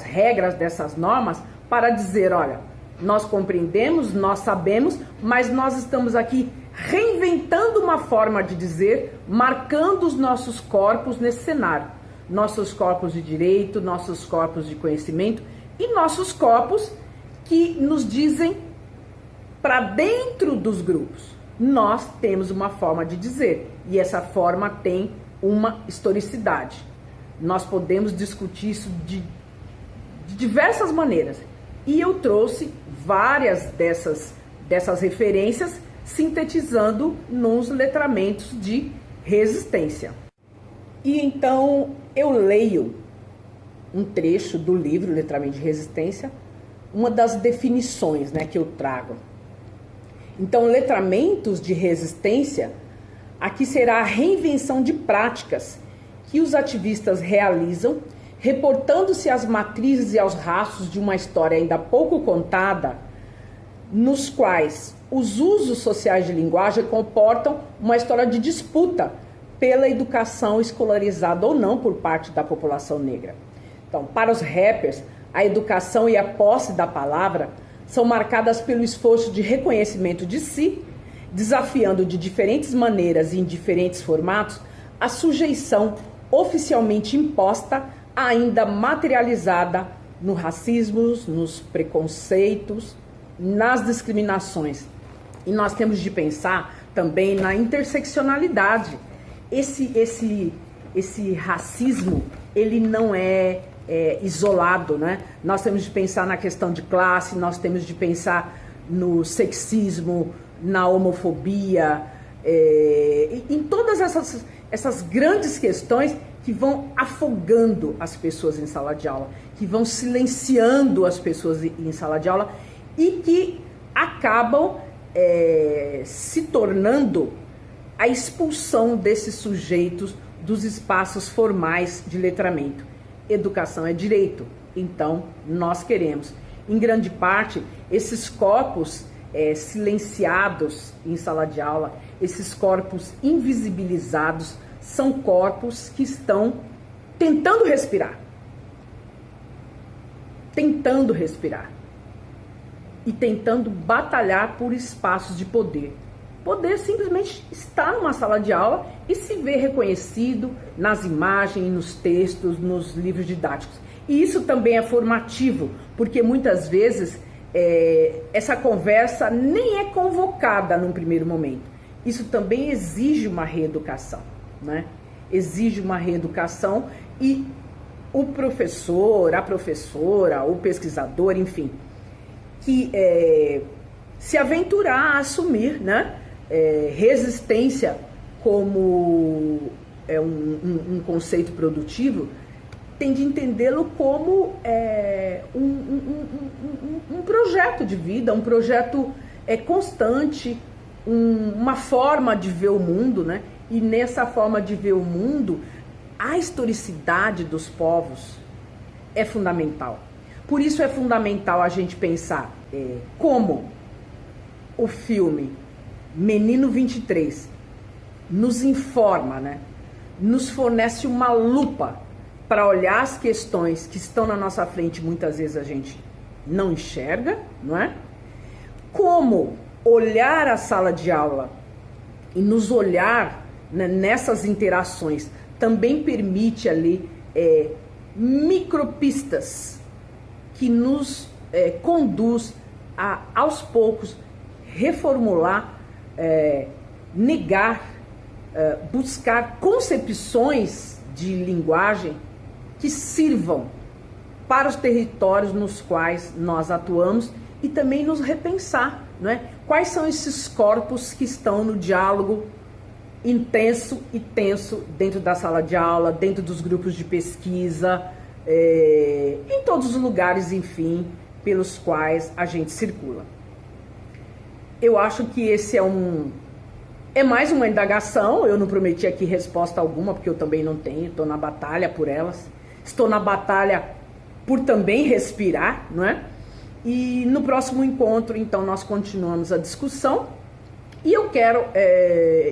regras, dessas normas, para dizer, olha, nós compreendemos, nós sabemos, mas nós estamos aqui reinventando uma forma de dizer, marcando os nossos corpos nesse cenário. Nossos corpos de direito, nossos corpos de conhecimento e nossos corpos que nos dizem para dentro dos grupos. Nós temos uma forma de dizer e essa forma tem uma historicidade. Nós podemos discutir isso de diversas maneiras. E eu trouxe várias dessas referências sintetizando nos letramentos de resistência. E então eu leio um trecho do livro Letramento de Resistência, uma das definições, né, que eu trago. Então, letramentos de resistência, aqui será a reinvenção de práticas que os ativistas realizam, reportando-se às matrizes e aos rastros de uma história ainda pouco contada, nos quais os usos sociais de linguagem comportam uma história de disputa pela educação escolarizada ou não por parte da população negra. Então, para os rappers, a educação e a posse da palavra são marcadas pelo esforço de reconhecimento de si, desafiando de diferentes maneiras e em diferentes formatos a sujeição oficialmente imposta, ainda materializada no racismo, nos preconceitos, nas discriminações. E nós temos de pensar também na interseccionalidade. Esse racismo, ele não é isolado, né? Nós temos de pensar na questão de classe, nós temos de pensar no sexismo, na homofobia, em todas essas grandes questões que vão afogando as pessoas em sala de aula, que vão silenciando as pessoas em sala de aula e que acabam se tornando a expulsão desses sujeitos dos espaços formais de letramento. Educação é direito, então nós queremos. Em grande parte, esses corpos silenciados em sala de aula, esses corpos invisibilizados, são corpos que estão tentando respirar. Tentando respirar. E tentando batalhar por espaços de poder. Poder simplesmente estar numa sala de aula e se ver reconhecido nas imagens, nos textos, nos livros didáticos. E isso também é formativo, porque muitas vezes essa conversa nem é convocada num primeiro momento. Isso também exige uma reeducação, né? Exige uma reeducação e o professor, a professora, o pesquisador, enfim, que se aventurar a assumir, né, resistência como um conceito produtivo, tem de entendê-lo como um projeto de vida, um projeto constante, uma forma de ver o mundo, né? E nessa forma de ver o mundo, a historicidade dos povos é fundamental. Por isso é fundamental a gente pensar como o filme Menino 23 nos informa, né? Nos fornece uma lupa para olhar as questões que estão na nossa frente, muitas vezes a gente não enxerga, não é? Como olhar a sala de aula e nos olhar, né, nessas interações também permite ali micropistas que nos conduz a, aos poucos, reformular, negar, buscar concepções de linguagem que sirvam para os territórios nos quais nós atuamos e também nos repensar, não é? Quais são esses corpos que estão no diálogo intenso e tenso dentro da sala de aula, dentro dos grupos de pesquisa, em todos os lugares, enfim, pelos quais a gente circula. Eu acho que esse é mais uma indagação. Eu não prometi aqui resposta alguma, porque eu também não tenho, estou na batalha por elas. Estou na batalha por também respirar, não é? E no próximo encontro, então, nós continuamos a discussão. E eu quero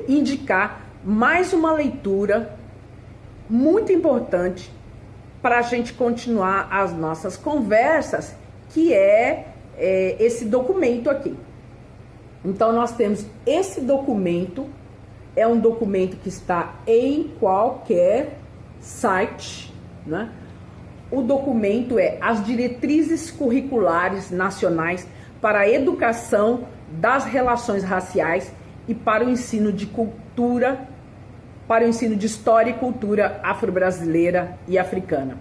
indicar mais uma leitura muito importante para a gente continuar as nossas conversas, que esse documento aqui. Então, nós temos esse documento, é um documento que está em qualquer site, né? O documento é As Diretrizes Curriculares Nacionais para a Educação das Relações Raciais e para o Ensino de Cultura, para o ensino de História e Cultura Afro-Brasileira e Africana.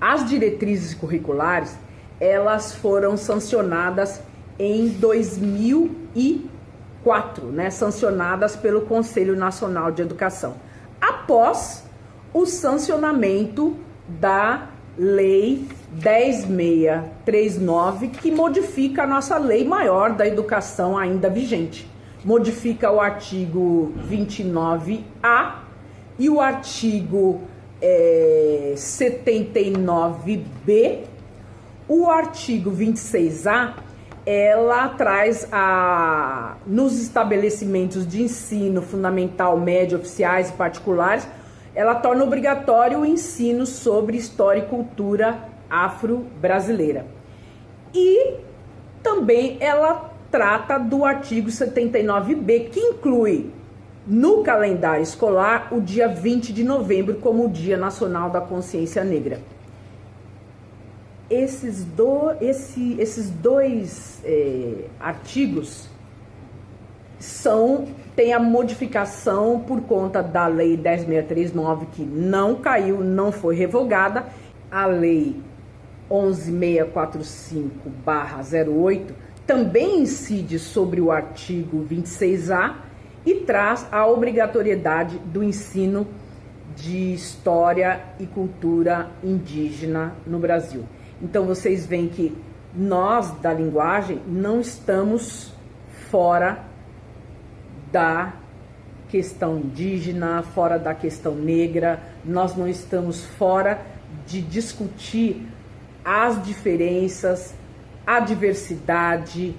As diretrizes curriculares, elas foram sancionadas em 2004, né, sancionadas pelo Conselho Nacional de Educação, após o sancionamento da Lei 10.639, que modifica a nossa lei maior da educação ainda vigente. Modifica o artigo 29A e o artigo 79B. O artigo 26A, ela traz nos estabelecimentos de ensino fundamental, médio, oficiais e particulares, ela torna obrigatório o ensino sobre história e cultura afro-brasileira. E também ela trata do artigo 79B, que inclui no calendário escolar o dia 20 de novembro como o Dia Nacional da Consciência Negra. Esses dois artigos tem a modificação por conta da Lei 10.639, que não caiu, não foi revogada. A Lei 11.645/08 também incide sobre o artigo 26A e traz a obrigatoriedade do ensino de história e cultura indígena no Brasil. Então vocês veem que nós da linguagem não estamos fora da questão indígena, fora da questão negra, nós não estamos fora de discutir as diferenças, a diversidade,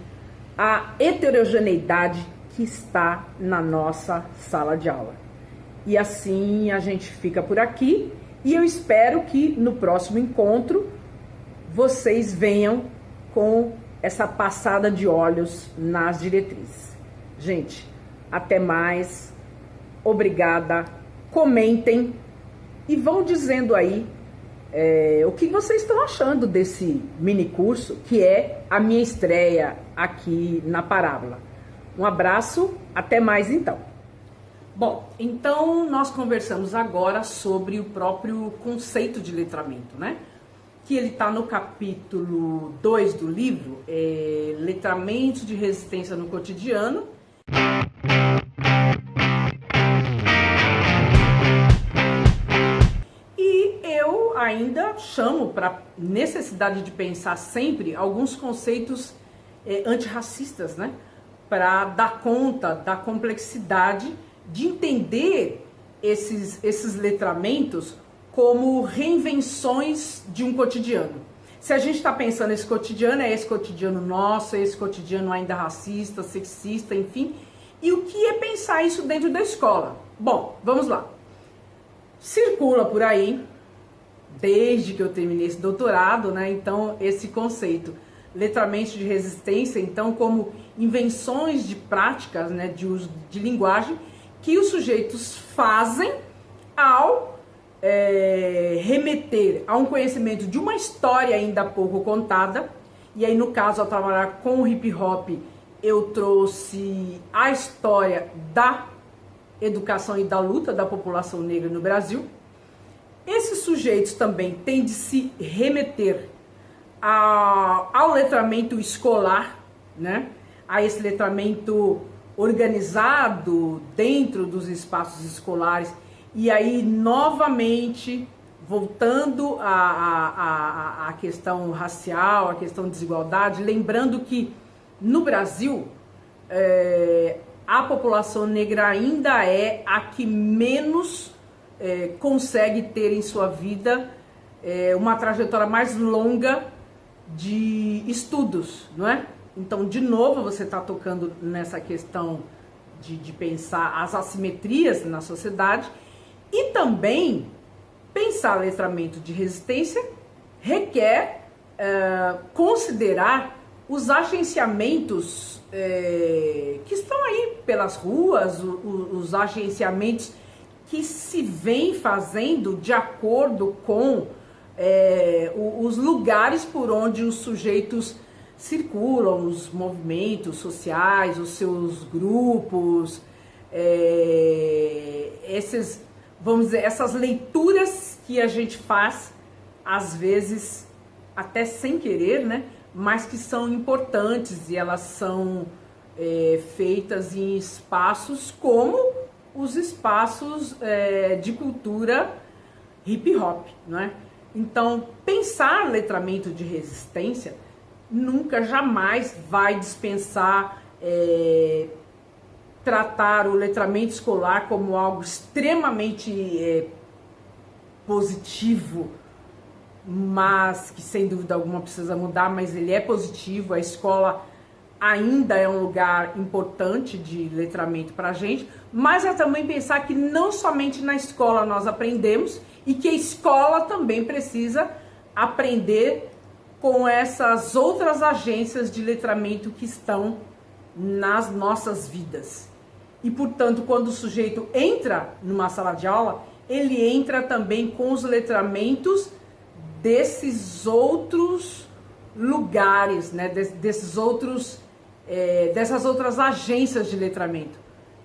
a heterogeneidade que está na nossa sala de aula. E assim a gente fica por aqui e eu espero que no próximo encontro vocês venham com essa passada de olhos nas diretrizes. Gente, até mais, obrigada, comentem e vão dizendo aí o que vocês estão achando desse mini curso, que é a minha estreia aqui na Parábola. Um abraço, até mais então. Bom, então nós conversamos agora sobre o próprio conceito de letramento, né? Que ele está no capítulo 2 do livro, Letramento de Resistência no Cotidiano. Ainda chamo para necessidade de pensar sempre alguns conceitos antirracistas, né? Para dar conta da complexidade de entender esses letramentos como reinvenções de um cotidiano. Se a gente está pensando esse cotidiano, é esse cotidiano nosso, é esse cotidiano ainda racista, sexista, enfim. E o que é pensar isso dentro da escola? Bom, vamos lá. Circula por aí, desde que eu terminei esse doutorado, né? Então, esse conceito, letramento de resistência, então, como invenções de práticas, né, de uso de linguagem que os sujeitos fazem ao remeter a um conhecimento de uma história ainda pouco contada. E aí, no caso, ao trabalhar com o hip hop, eu trouxe a história da educação e da luta da população negra no Brasil. Esses sujeitos também têm de se remeter ao letramento escolar, né? A esse letramento organizado dentro dos espaços escolares. E aí, novamente, voltando à questão racial, à questão de desigualdade, lembrando que no Brasil, a população negra ainda é a que menos consegue ter em sua vida uma trajetória mais longa de estudos, não é? Então, de novo, você está tocando nessa questão de pensar as assimetrias na sociedade e também pensar letramento de resistência requer considerar os agenciamentos que estão aí pelas ruas, os agenciamentos que se vem fazendo de acordo com os lugares por onde os sujeitos circulam, os movimentos sociais, os seus grupos, vamos dizer, essas leituras que a gente faz, às vezes, até sem querer, né? Mas que são importantes e elas são feitas em espaços como os espaços de cultura hip hop, não é? Então, pensar letramento de resistência nunca, jamais vai dispensar tratar o letramento escolar como algo extremamente positivo, mas que sem dúvida alguma precisa mudar, mas ele é positivo. A escola ainda é um lugar importante de letramento para a gente, mas é também pensar que não somente na escola nós aprendemos e que a escola também precisa aprender com essas outras agências de letramento que estão nas nossas vidas. E, portanto, quando o sujeito entra numa sala de aula, ele entra também com os letramentos desses outros lugares, né? Dessas outras agências de letramento.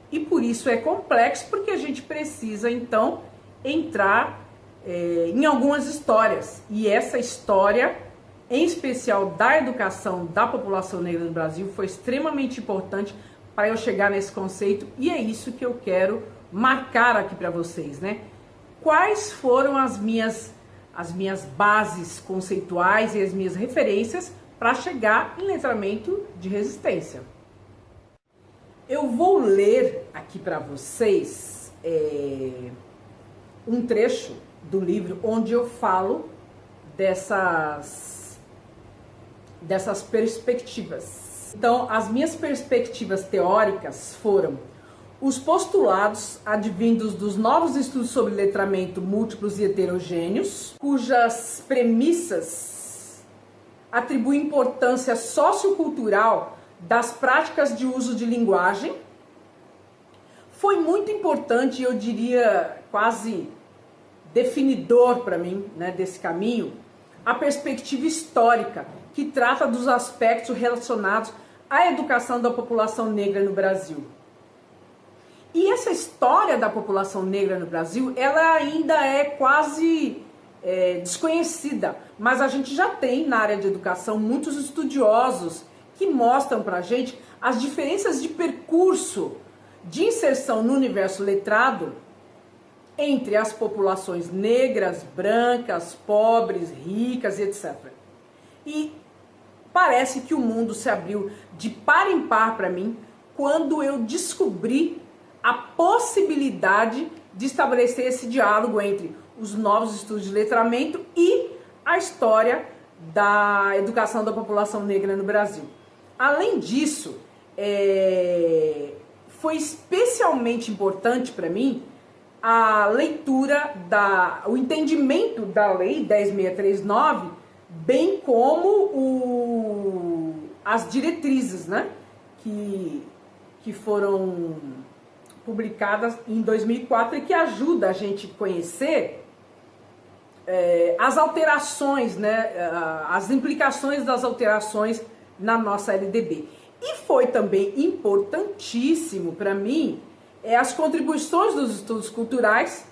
E por isso é complexo, porque a gente precisa, então, entrar em algumas histórias. E essa história, em especial da educação da população negra no Brasil, foi extremamente importante para eu chegar nesse conceito, e é isso que eu quero marcar aqui para vocês, né? Quais foram as minhas bases conceituais e as minhas referências para chegar em letramento de resistência? Eu vou ler aqui para vocês um trecho do livro onde eu falo dessas perspectivas. Então, as minhas perspectivas teóricas foram os postulados advindos dos novos estudos sobre letramento múltiplos e heterogêneos, cujas premissas atribuem importância sociocultural das práticas de uso de linguagem. Foi muito importante, eu diria quase definidor para mim, né, desse caminho, a perspectiva histórica, que trata dos aspectos relacionados à educação da população negra no Brasil. E essa história da população negra no Brasil, ela ainda é quase desconhecida, mas a gente já tem na área de educação muitos estudiosos que mostram pra gente as diferenças de percurso de inserção no universo letrado entre as populações negras, brancas, pobres, ricas, etc. E parece que o mundo se abriu de par em par para mim quando eu descobri a possibilidade de estabelecer esse diálogo entre os novos estudos de letramento e a história da educação da população negra no Brasil. Além disso, foi especialmente importante para mim a leitura, o entendimento da Lei 10.639, bem como as diretrizes, né, que foram publicadas em 2004 e que ajuda a gente a conhecer as alterações, né, as implicações das alterações na nossa LDB. E foi também importantíssimo para mim as contribuições dos estudos culturais,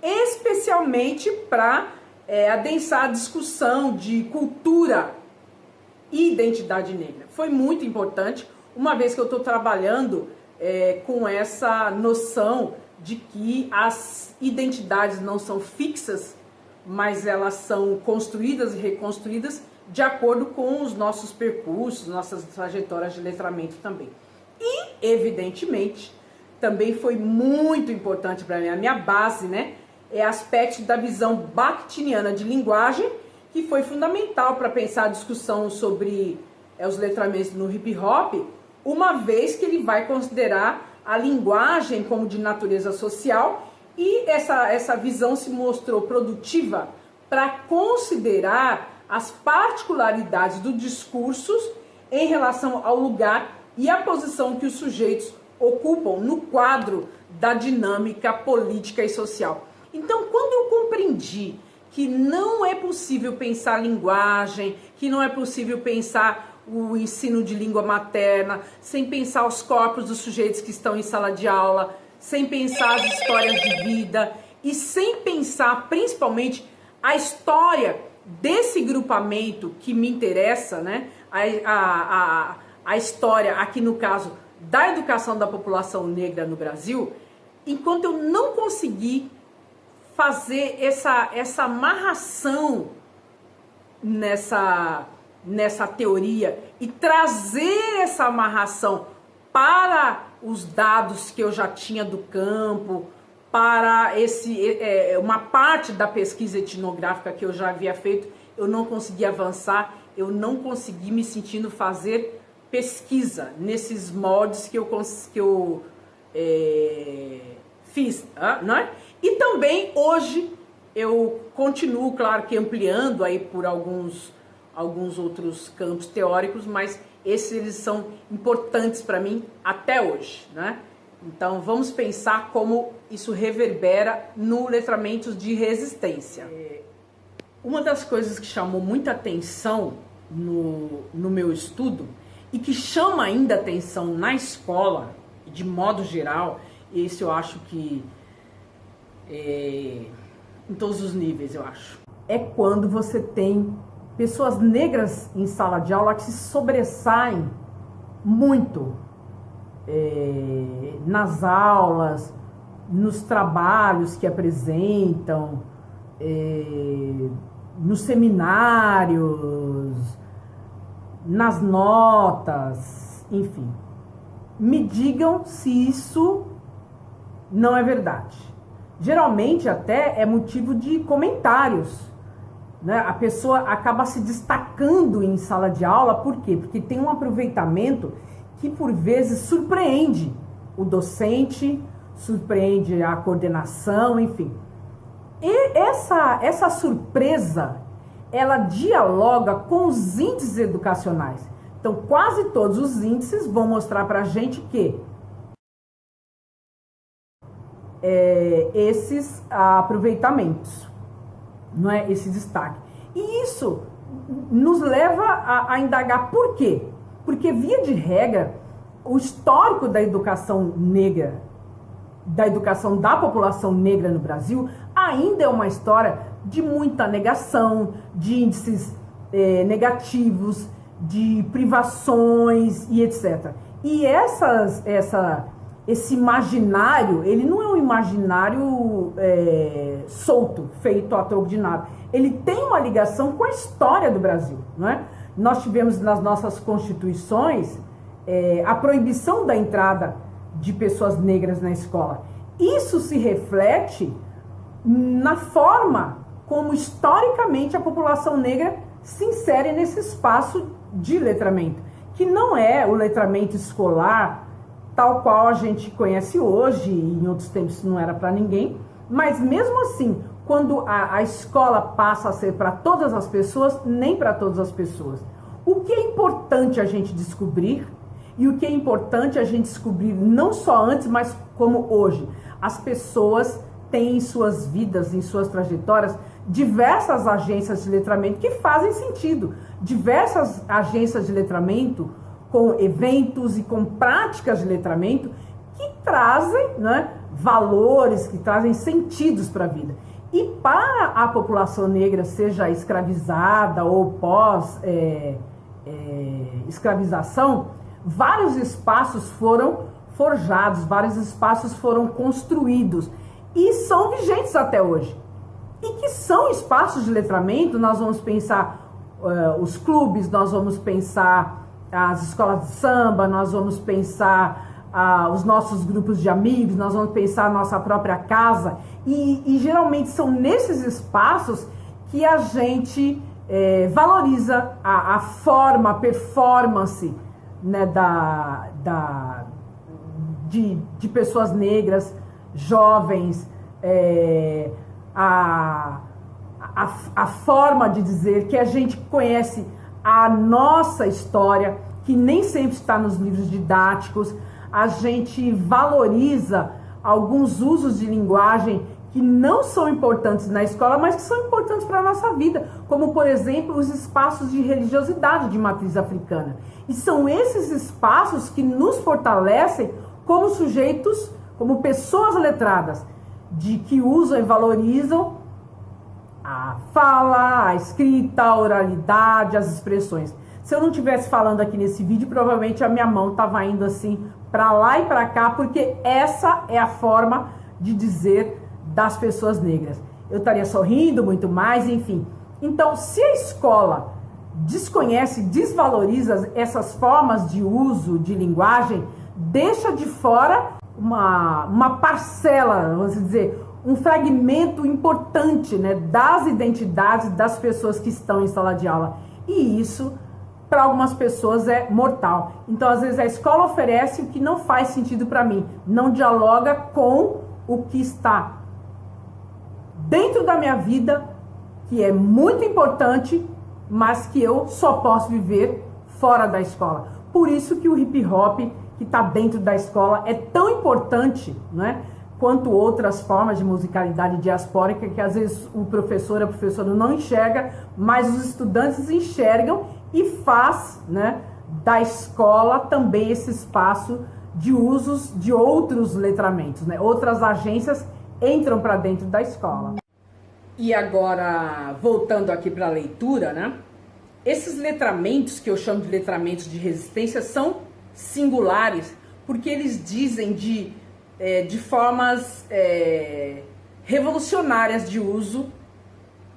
especialmente para adensar a discussão de cultura e identidade negra. Foi muito importante, uma vez que eu estou trabalhando com essa noção de que as identidades não são fixas, mas elas são construídas e reconstruídas de acordo com os nossos percursos, nossas trajetórias de letramento também. E, evidentemente, também foi muito importante para mim, a minha base, né, aspecto da visão bakhtiniana de linguagem, que foi fundamental para pensar a discussão sobre os letramentos no hip hop, uma vez que ele vai considerar a linguagem como de natureza social, e essa visão se mostrou produtiva para considerar as particularidades dos discursos em relação ao lugar e à posição que os sujeitos ocupam no quadro da dinâmica política e social. Então, quando eu compreendi que não é possível pensar linguagem, que não é possível pensar o ensino de língua materna, sem pensar os corpos dos sujeitos que estão em sala de aula, sem pensar as histórias de vida e sem pensar principalmente a história desse grupamento que me interessa, né? A história, aqui no caso, da educação da população negra no Brasil, enquanto eu não consegui fazer essa amarração nessa teoria e trazer essa amarração para os dados que eu já tinha do campo, para uma parte da pesquisa etnográfica que eu já havia feito, eu não consegui avançar, eu não consegui me sentindo fazer pesquisa nesses moldes que eu fiz, não é? E também hoje eu continuo, claro que ampliando aí por alguns outros campos teóricos, mas eles são importantes para mim até hoje, né? Então vamos pensar como isso reverbera no letramento de resistência. Uma das coisas que chamou muita atenção no meu estudo e que chama ainda atenção na escola, de modo geral, e isso eu acho que em todos os níveis, eu acho, é quando você tem pessoas negras em sala de aula que se sobressaem muito nas aulas, nos trabalhos que apresentam, nos seminários, nas notas, enfim. me digam se isso não é verdade. Geralmente até é motivo de comentários, né? A pessoa acaba se destacando em sala de aula, por quê? Porque tem um aproveitamento que por vezes surpreende o docente, surpreende a coordenação, enfim. E essa surpresa, ela dialoga com os índices educacionais. Então, quase todos os índices vão mostrar para a gente que esses aproveitamentos, não é? Esse destaque. E isso nos leva a indagar por quê? Porque, via de regra, o histórico da educação negra, da educação da população negra no Brasil, ainda é uma história de muita negação, de índices negativos, de privações e etc. E esse imaginário, ele não é um imaginário solto, feito a troco de nada. Ele tem uma ligação com a história do Brasil, não é? Nós tivemos nas nossas constituições a proibição da entrada de pessoas negras na escola. Isso se reflete na forma como historicamente a população negra se insere nesse espaço de letramento, que não é o letramento escolar tal qual a gente conhece hoje, e em outros tempos não era para ninguém, mas mesmo assim, quando a escola passa a ser para todas as pessoas, nem para todas as pessoas. O que é importante a gente descobrir, e o que é importante a gente descobrir não só antes, mas como hoje. As pessoas têm em suas vidas, em suas trajetórias, diversas agências de letramento que fazem sentido. Diversas agências de letramento com eventos e com práticas de letramento que trazem, né, valores, que trazem sentidos para a vida. E para a população negra, seja escravizada ou pós-escravização, vários espaços foram forjados, vários espaços foram construídos e são vigentes até hoje. E que são espaços de letramento, nós vamos pensar os clubes, nós vamos pensar as escolas de samba, nós vamos pensar os nossos grupos de amigos, nós vamos pensar a nossa própria casa. E geralmente são nesses espaços que a gente valoriza a forma, a performance, né, de pessoas negras, jovens, a forma de dizer que a gente conhece a nossa história, que nem sempre está nos livros didáticos. A gente valoriza alguns usos de linguagem que não são importantes na escola, mas que são importantes para a nossa vida, como, por exemplo, os espaços de religiosidade de matriz africana. E são esses espaços que nos fortalecem como sujeitos, como pessoas letradas, que usam e valorizam a fala, a escrita, a oralidade, as expressões. Se eu não estivesse falando aqui nesse vídeo, provavelmente a minha mão estava indo assim para lá e para cá, porque essa é a forma de dizer das pessoas negras. Eu estaria sorrindo muito mais, enfim. Então, se a escola desconhece, desvaloriza essas formas de uso de linguagem, deixa de fora uma parcela, vamos dizer, um fragmento importante, né, das identidades das pessoas que estão em sala de aula. E isso, para algumas pessoas, é mortal. Então, às vezes, a escola oferece o que não faz sentido para mim, não dialoga com o que está dentro da minha vida, que é muito importante, mas que eu só posso viver fora da escola. Por isso que o hip hop, que está dentro da escola, é tão importante, né, quanto outras formas de musicalidade diaspórica, que às vezes o professor, a professora não enxerga, mas os estudantes enxergam e faz, né, da escola também esse espaço de usos de outros letramentos, né? Outras agências entram para dentro da escola. E agora, voltando aqui para a leitura, né? Esses letramentos, que eu chamo de letramentos de resistência, são singulares, porque eles dizem de formas revolucionárias de uso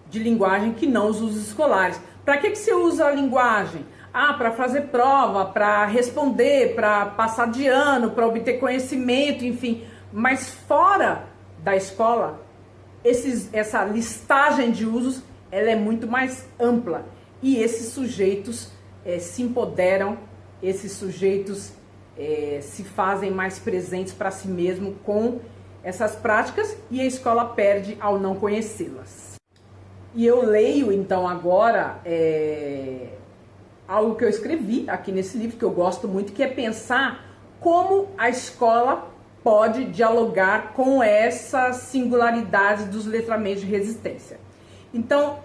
de linguagem que não os usos escolares. Para que você usa a linguagem? para fazer prova, para responder, para passar de ano, para obter conhecimento, enfim. Mas fora da escola, essa listagem de usos, ela é muito mais ampla. E esses sujeitos se empoderam, esses sujeitos se fazem mais presentes para si mesmo com essas práticas, e a escola perde ao não conhecê-las. E eu leio então agora algo que eu escrevi aqui nesse livro, que eu gosto muito, que é pensar como a escola pode dialogar com essas singularidades dos letramentos de resistência. Então,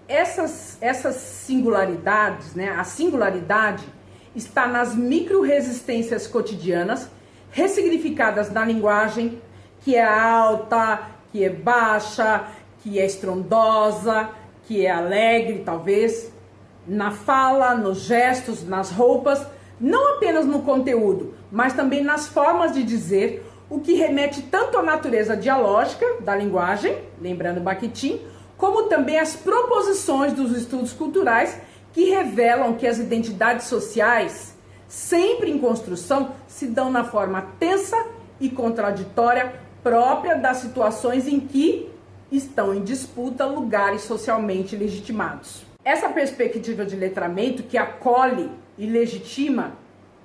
essas singularidades, né, a singularidade está nas micro-resistências cotidianas, ressignificadas na linguagem, que é alta, que é baixa, que é estrondosa, que é alegre, talvez, na fala, nos gestos, nas roupas, não apenas no conteúdo, mas também nas formas de dizer, o que remete tanto à natureza dialógica da linguagem, lembrando Bakhtin, como também às proposições dos estudos culturais que revelam que as identidades sociais, sempre em construção, se dão na forma tensa e contraditória própria das situações em que estão em disputa lugares socialmente legitimados. Essa perspectiva de letramento que acolhe e legitima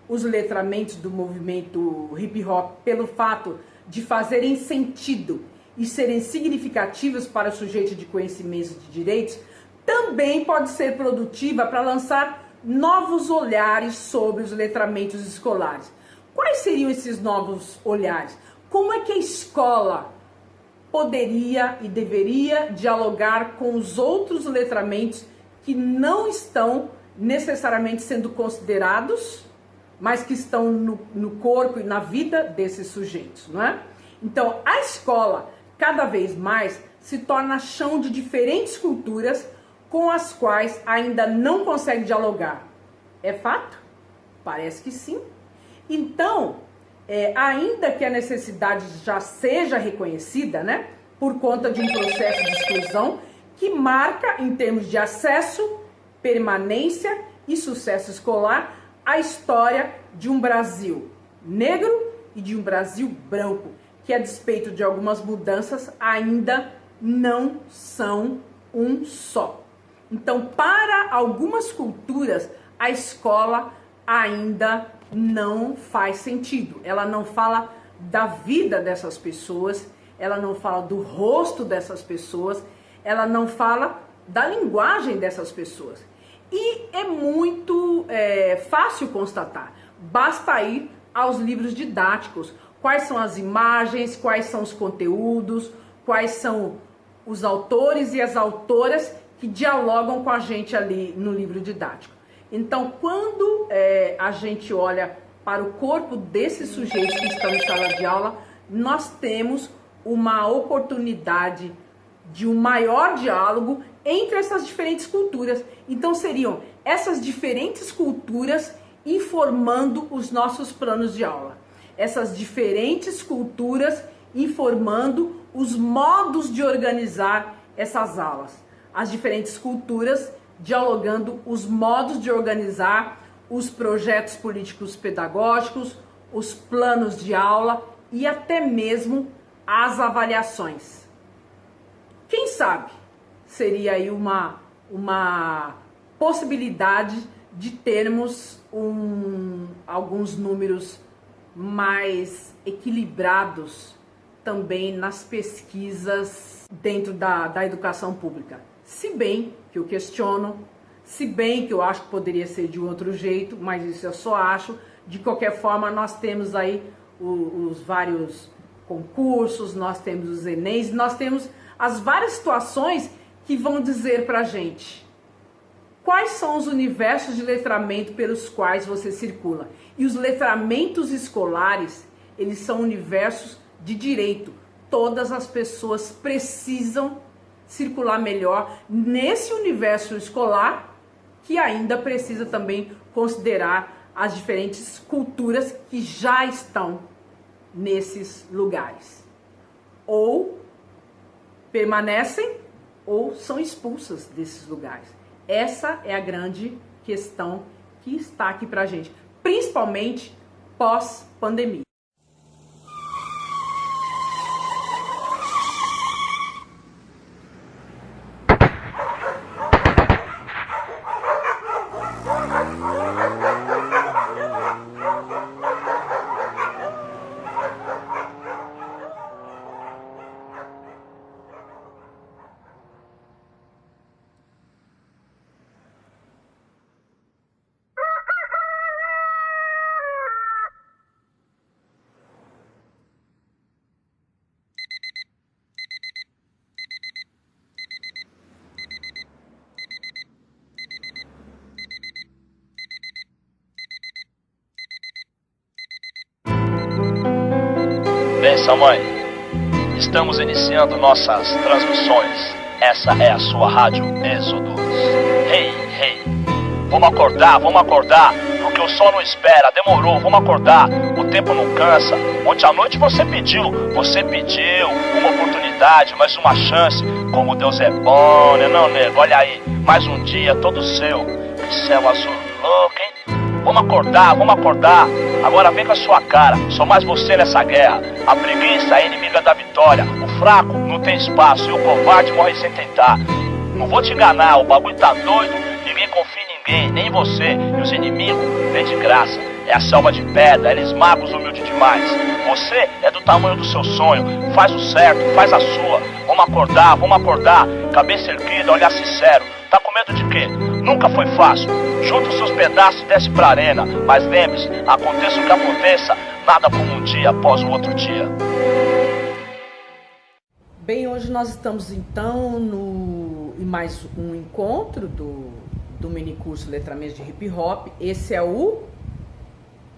os letramentos do movimento hip hop pelo fato de fazerem sentido e serem significativos para o sujeito de conhecimentos de direitos, também pode ser produtiva para lançar novos olhares sobre os letramentos escolares. Quais seriam esses novos olhares? Como é que a escola poderia e deveria dialogar com os outros letramentos que não estão necessariamente sendo considerados, mas que estão no corpo e na vida desses sujeitos, não é? Então, a escola, cada vez mais, se torna chão de diferentes culturas com as quais ainda não consegue dialogar. É fato? Parece que sim. Então, ainda que a necessidade já seja reconhecida, né, por conta de um processo de exclusão que marca, em termos de acesso, permanência e sucesso escolar, a história de um Brasil negro e de um Brasil branco, que a despeito de algumas mudanças ainda não são um só. Então, para algumas culturas, a escola ainda não faz sentido. Ela não fala da vida dessas pessoas, ela não fala do rosto dessas pessoas, ela não fala da linguagem dessas pessoas. E é muito fácil constatar. Basta ir aos livros didáticos. Quais são as imagens, quais são os conteúdos, quais são os autores e as autoras que dialogam com a gente ali no livro didático. Então, quando a gente olha para o corpo desses sujeitos que estão em sala de aula, nós temos uma oportunidade de um maior diálogo entre essas diferentes culturas. Então, seriam essas diferentes culturas informando os nossos planos de aula. Essas diferentes culturas informando os modos de organizar essas aulas. As diferentes culturas dialogando os modos de organizar os projetos políticos pedagógicos, os planos de aula e até mesmo as avaliações. Quem sabe seria aí uma possibilidade de termos alguns números mais equilibrados também nas pesquisas dentro da educação pública. Se bem que eu questiono, se bem que eu acho que poderia ser de outro jeito, mas isso eu só acho. De qualquer forma, nós temos aí os vários concursos, nós temos os Enems, nós temos as várias situações que vão dizer pra gente quais são os universos de letramento pelos quais você circula. E os letramentos escolares, eles são universos de direito. Todas as pessoas precisam circular melhor nesse universo escolar, que ainda precisa também considerar as diferentes culturas que já estão nesses lugares. Ou permanecem ou são expulsas desses lugares. Essa é a grande questão que está aqui pra gente, principalmente pós-pandemia. Benção, mãe. Estamos iniciando nossas transmissões. Essa é a sua rádio Êxodos. Hey, hey. Vamos acordar, porque o sol não espera. Demorou, vamos acordar. O tempo não cansa. Ontem à noite você pediu uma oportunidade, mais uma chance. Como Deus é bom, né não, nego? Olha aí, mais um dia todo seu. Que céu azul louco, hein? Vamos acordar. Agora vem com a sua cara. Só mais você nessa guerra. A preguiça é inimiga da vitória. O fraco não tem espaço e o covarde morre sem tentar. Não vou te enganar, o bagulho tá doido. Ninguém confia em ninguém, nem em você. E os inimigos vêm de graça. É a selva de pedra, eles magos humildes demais. Você é do tamanho do seu sonho. Faz o certo, faz a sua. Vamos acordar. Cabeça erguida, olhar sincero. Tá com medo de quê? Nunca foi fácil. Junta os seus pedaços e desce pra arena. Mas lembre-se, aconteça o que aconteça, nada como um dia após o outro dia. Bem, hoje nós estamos então em mais um encontro do mini curso Letramento de Hip Hop. Esse é o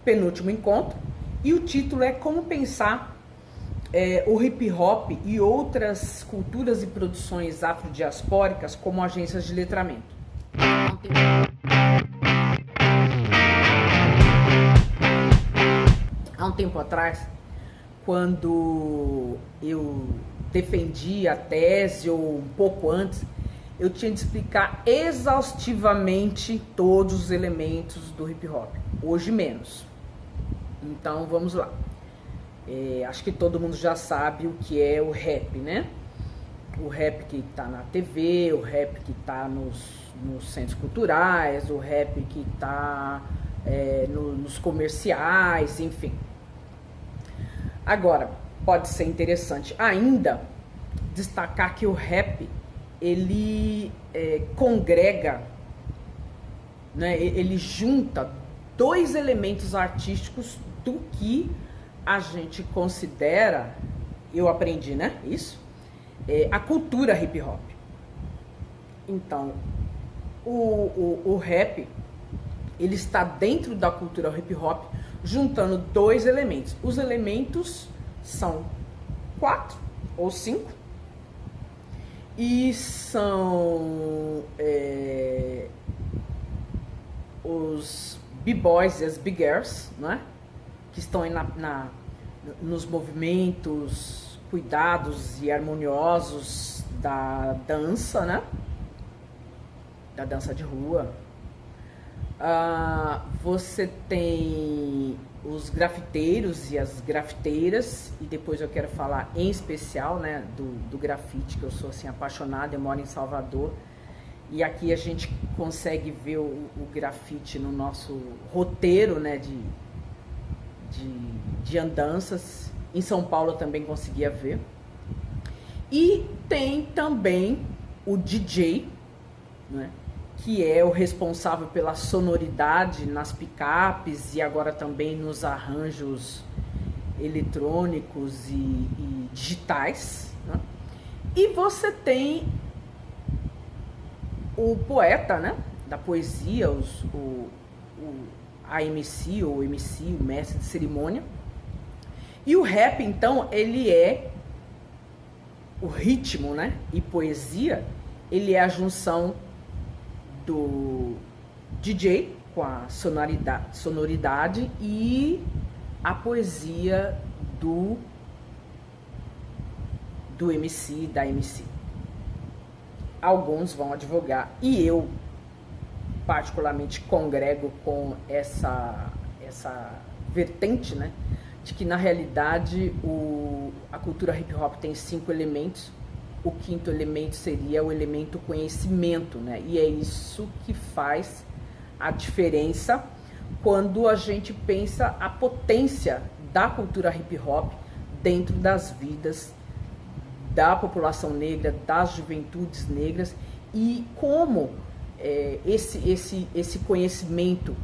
penúltimo encontro e o título é Como Pensar o Hip Hop e outras culturas e produções afrodiaspóricas como agências de letramento. Há um tempo atrás, quando eu defendi a tese, ou um pouco antes, eu tinha de explicar exaustivamente todos os elementos do hip hop. Hoje menos. Então vamos lá. Acho que todo mundo já sabe o que é o rap, né? O rap que tá na TV, o rap que tá nos centros culturais, o rap que tá nos comerciais, enfim. Agora, pode ser interessante ainda destacar que o rap, ele congrega, né? Ele junta dois elementos artísticos do que a gente considera, eu aprendi, né? Isso, a cultura hip hop. Então, o rap, ele está dentro da cultura hip hop, juntando dois elementos. Os elementos são 4 ou 5 e são os b-boys e as b-girls, né? Que estão aí nos movimentos cuidados e harmoniosos da dança, né? Da dança de rua. Você tem os grafiteiros e as grafiteiras, e depois eu quero falar em especial, né, do grafite, que eu sou assim apaixonada, eu moro em Salvador, e aqui a gente consegue ver o grafite no nosso roteiro, né, de andanças. Em São Paulo eu também conseguia ver. E tem também o DJ, né, que é o responsável pela sonoridade nas picapes e agora também nos arranjos eletrônicos e digitais, né? E você tem o poeta, né, da poesia, a MC, ou MC, o mestre de cerimônia. E o rap, então, ele é o ritmo, né, e poesia, ele é a junção do DJ com a sonoridade e a poesia do MC, da MC. Alguns vão advogar, e eu particularmente congrego com essa vertente, né, de que na realidade a cultura hip hop tem 5 elementos. O 5º elemento seria o elemento conhecimento, né? E é isso que faz a diferença quando a gente pensa a potência da cultura hip hop dentro das vidas da população negra, das juventudes negras, e como esse conhecimento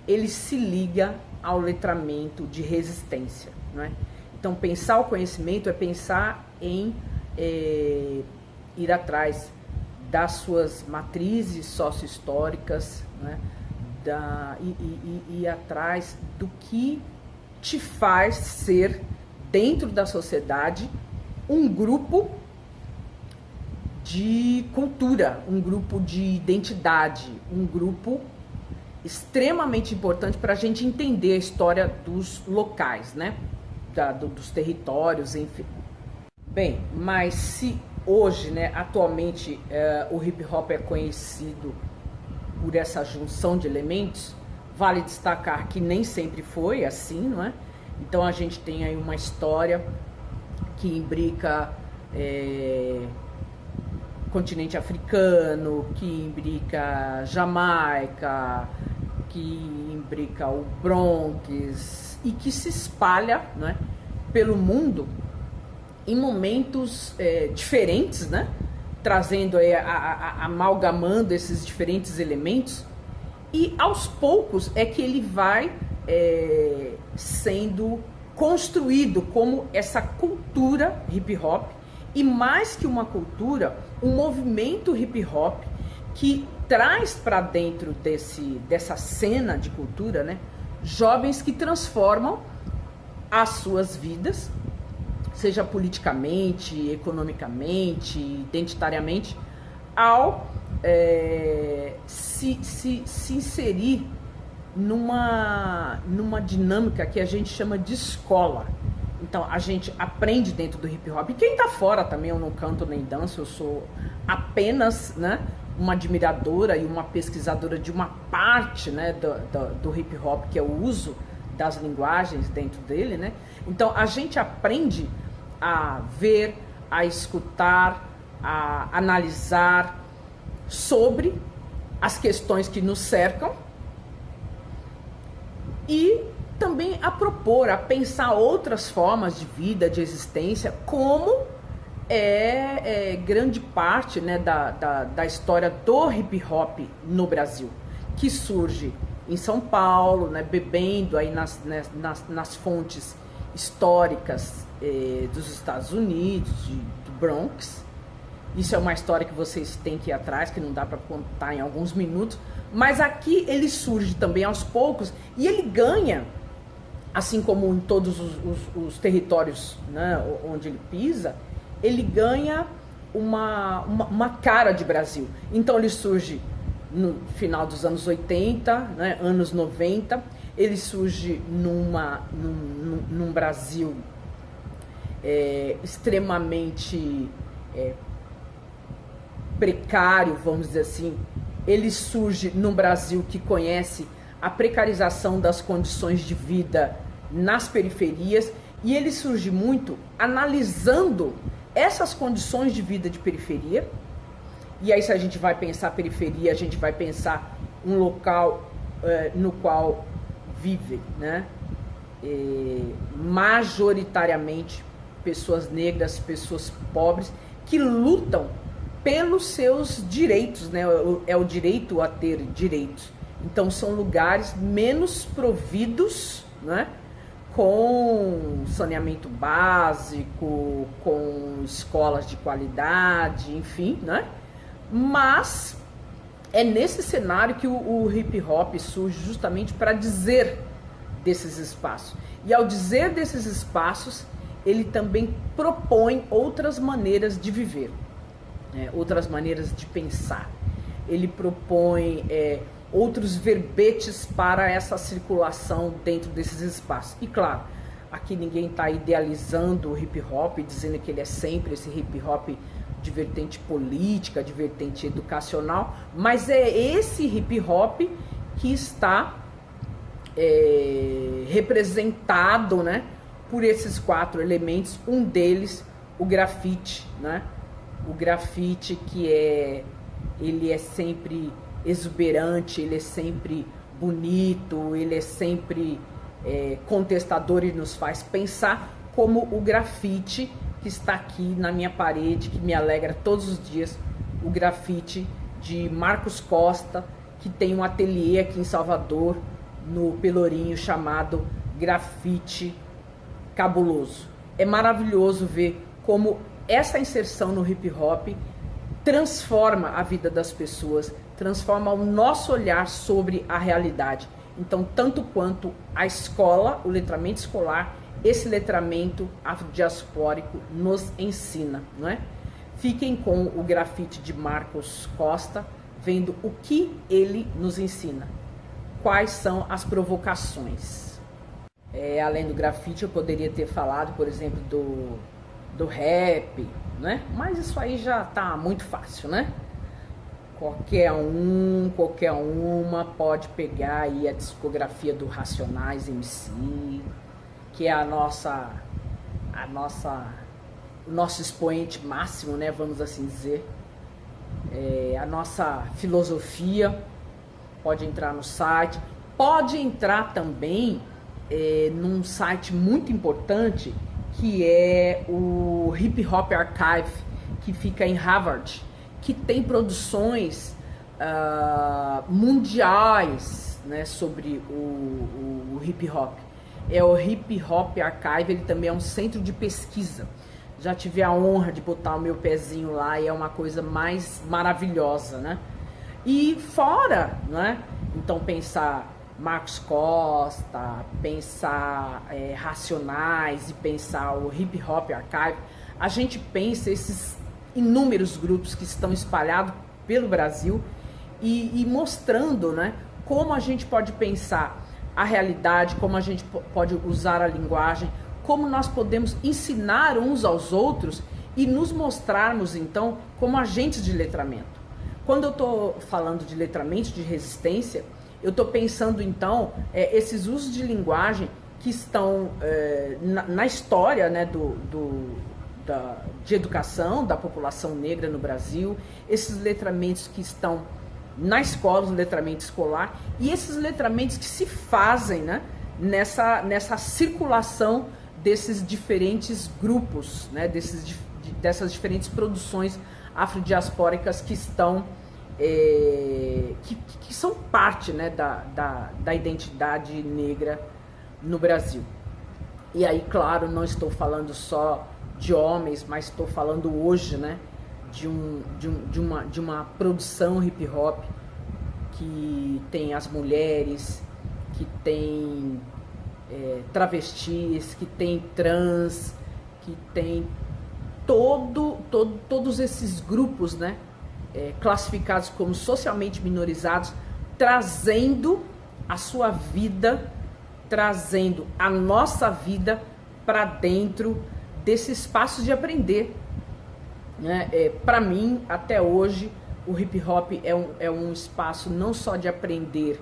ele se liga ao letramento de resistência, não é? Então, pensar o conhecimento é pensar em ir atrás das suas matrizes sócio-históricas, né? Ir atrás do que te faz ser, dentro da sociedade, um grupo de cultura, um grupo de identidade, um grupo extremamente importante para a gente entender a história dos locais, né? Dos territórios, enfim. Bem, mas se hoje, né, atualmente, o hip hop é conhecido por essa junção de elementos, vale destacar que nem sempre foi assim, não é? Então a gente tem aí uma história que imbrica continente africano, que imbrica Jamaica, que imbrica o Bronx e que se espalha, né, pelo mundo em momentos diferentes, né, trazendo amalgamando esses diferentes elementos, e aos poucos é que ele vai sendo construído como essa cultura hip hop, e mais que uma cultura, um movimento hip hop que traz para dentro dessa cena de cultura, né, jovens que transformam as suas vidas, seja politicamente, economicamente, identitariamente, ao se inserir numa dinâmica que a gente chama de escola. Então, a gente aprende dentro do hip hop. E quem tá fora também, eu não canto nem danço, eu sou apenas, né, uma admiradora e uma pesquisadora de uma parte, né, do hip hop, que é o uso das linguagens dentro dele, né? Então, a gente aprende a ver, a escutar, a analisar sobre as questões que nos cercam e também a propor, a pensar outras formas de vida, de existência, como grande parte, né, da história do hip hop no Brasil, que surge em São Paulo, né, bebendo aí nas fontes históricas dos Estados Unidos, do Bronx. Isso é uma história que vocês têm que ir atrás, que não dá para contar em alguns minutos, mas aqui ele surge também aos poucos e ele ganha, assim como em todos os territórios, né, onde ele pisa, ele ganha uma cara de Brasil. Então ele surge no final dos anos 80, né, anos 90, ele surge num Brasil extremamente precário, vamos dizer assim. Ele surge num Brasil que conhece a precarização das condições de vida nas periferias, e ele surge muito analisando essas condições de vida de periferia. E aí, se a gente vai pensar periferia, a gente vai pensar um local no qual vivem, né, majoritariamente pessoas negras, pessoas pobres, que lutam pelos seus direitos, né? É o direito a ter direitos. Então são lugares menos providos, né, com saneamento básico, com escolas de qualidade, enfim, né? Mas é nesse cenário que o hip hop surge justamente para dizer desses espaços. E ao dizer desses espaços, ele também propõe outras maneiras de viver, né? Outras maneiras de pensar. Ele propõe outros verbetes para essa circulação dentro desses espaços. E claro, aqui ninguém está idealizando o hip hop, dizendo que ele é sempre esse hip hop de vertente política, de vertente educacional, mas é esse hip hop que está representado, né, por esses 4 elementos. Um deles, o grafite, né? O grafite que ele é sempre exuberante, ele é sempre bonito, ele é sempre contestador e nos faz pensar, como o grafite que está aqui na minha parede, que me alegra todos os dias, o grafite de Marcos Costa, que tem um ateliê aqui em Salvador, no Pelourinho, chamado Grafite Cabuloso. É maravilhoso ver como essa inserção no hip hop transforma a vida das pessoas, transforma o nosso olhar sobre a realidade. Então, tanto quanto a escola, o letramento escolar, esse letramento afrodiaspórico nos ensina, não é? Fiquem com o grafite de Marcos Costa, vendo o que ele nos ensina. Quais são as provocações? Além do grafite, eu poderia ter falado, por exemplo, do rap, né? Mas isso aí já tá muito fácil, né? Qualquer uma pode pegar aí a discografia do Racionais MC, que é o nosso expoente máximo, né? Vamos assim dizer. A nossa filosofia. Pode entrar no site, pode entrar também num site muito importante, que é o Hip Hop Archive, que fica em Harvard, que tem produções mundiais, né, sobre o hip hop. É o Hip Hop Archive, ele também é um centro de pesquisa. Já tive a honra de botar o meu pezinho lá e é uma coisa mais maravilhosa, né? E fora, né? Então pensar Marcos Costa, pensar Racionais e pensar o Hip Hop Archive, a gente pensa esses inúmeros grupos que estão espalhados pelo Brasil e mostrando, né, como a gente pode pensar a realidade, como a gente pode usar a linguagem, como nós podemos ensinar uns aos outros e nos mostrarmos, então, como agentes de letramento. Quando eu estou falando de letramento, de resistência, eu estou pensando, então, esses usos de linguagem que estão na história, né, de educação da população negra no Brasil, esses letramentos que estão na escola, o letramento escolar, e esses letramentos que se fazem, né, nessa circulação desses diferentes grupos, né, dessas diferentes produções afrodiaspóricas que estão que são parte, né, da identidade negra no Brasil. E aí, claro, não estou falando só de homens, mas estou falando hoje, né, de uma produção hip hop que tem as mulheres, que tem travestis, que tem trans, que tem todos esses grupos, né, classificados como socialmente minorizados, trazendo a sua vida, trazendo a nossa vida para dentro desse espaço de aprender, né? Para mim, até hoje, o hip hop é um espaço não só de aprender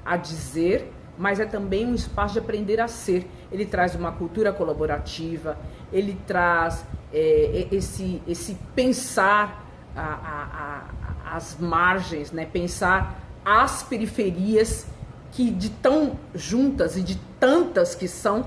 a dizer, mas é também um espaço de aprender a ser. Ele traz uma cultura colaborativa, ele traz esse pensar as margens, né? Pensar as periferias que de tão juntas e de tantas que são,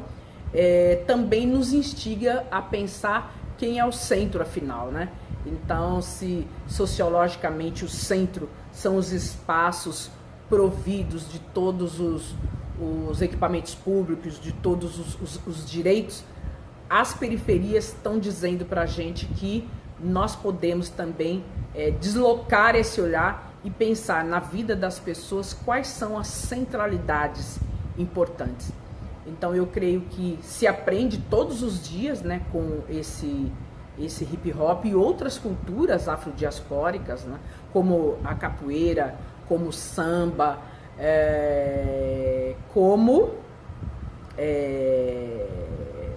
também nos instiga a pensar quem é o centro, afinal, né? Então, se sociologicamente o centro são os espaços providos de todos os equipamentos públicos, de todos os direitos, as periferias estão dizendo para a gente que nós podemos também deslocar esse olhar e pensar na vida das pessoas quais são as centralidades importantes. Então eu creio que se aprende todos os dias, né, com esse hip hop e outras culturas afrodiaspóricas, né, como a capoeira, como o samba, como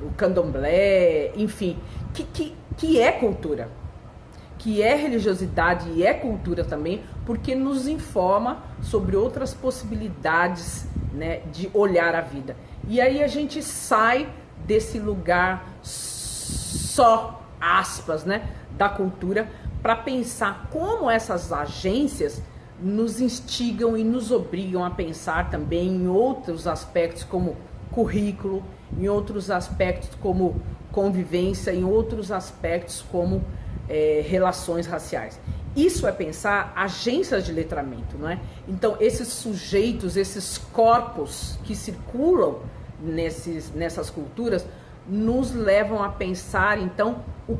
o candomblé, enfim, que é cultura, que é religiosidade e é cultura também, porque nos informa sobre outras possibilidades, né, de olhar a vida. E aí a gente sai desse lugar só, aspas, né, da cultura, para pensar como essas agências nos instigam e nos obrigam a pensar também em outros aspectos como currículo, em outros aspectos como convivência, em outros aspectos como relações raciais. Isso é pensar agências de letramento, não é? Então, esses sujeitos, esses corpos que circulam nessas culturas, nos levam a pensar, então, o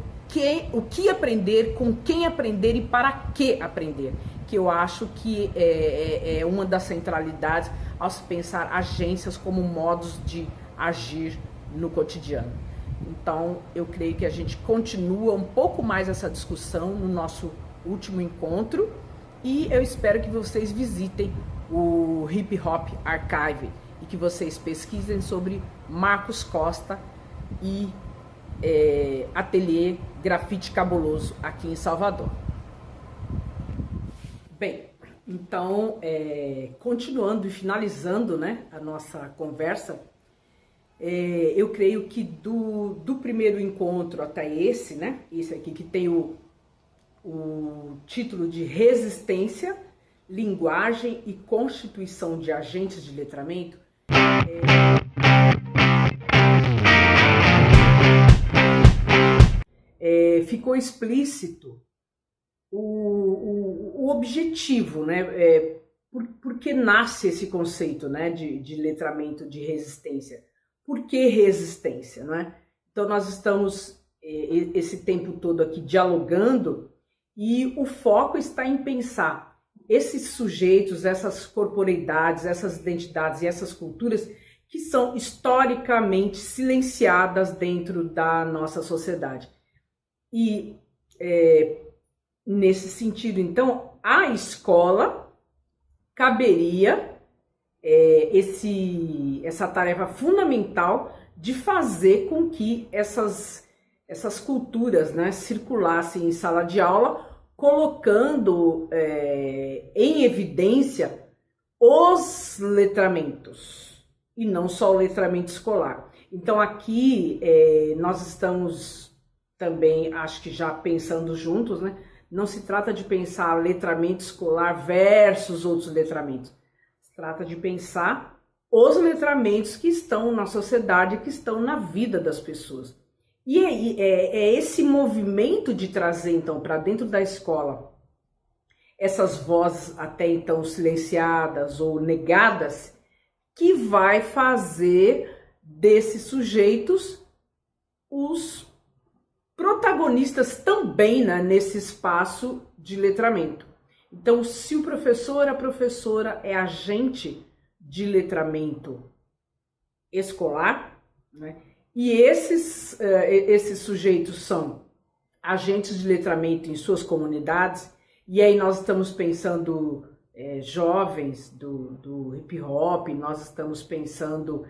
que aprender, com quem aprender e para que aprender. Que eu acho que é uma das centralidades ao se pensar agências como modos de agir no cotidiano. Então, eu creio que a gente continua um pouco mais essa discussão no nosso último encontro e eu espero que vocês visitem o Hip Hop Archive e que vocês pesquisem sobre Marcos Costa e Ateliê Grafite Cabuloso aqui em Salvador. Bem, então, continuando e finalizando, né, a nossa conversa, eu creio que do primeiro encontro até esse, né, esse aqui que tem o título de Resistência, Linguagem e Constituição de Agentes de Letramento, ficou explícito o objetivo, né, por que nasce esse conceito, né, de letramento de resistência. Por que resistência, não é? Então nós estamos esse tempo todo aqui dialogando e o foco está em pensar esses sujeitos, essas corporeidades, essas identidades e essas culturas que são historicamente silenciadas dentro da nossa sociedade. E nesse sentido, então, a escola caberia essa tarefa fundamental de fazer com que essas culturas, né, circulassem em sala de aula, colocando em evidência os letramentos, e não só o letramento escolar. Então aqui nós estamos também, acho que já pensando juntos, né? Não se trata de pensar letramento escolar versus outros letramentos. Trata de pensar os letramentos que estão na sociedade, que estão na vida das pessoas. E aí é esse movimento de trazer, então, para dentro da escola essas vozes até então silenciadas ou negadas, que vai fazer desses sujeitos os protagonistas também, né, nesse espaço de letramento. Então, se o professor, a professora é agente de letramento escolar, né, e esses sujeitos são agentes de letramento em suas comunidades, e aí nós estamos pensando jovens do hip hop, nós estamos pensando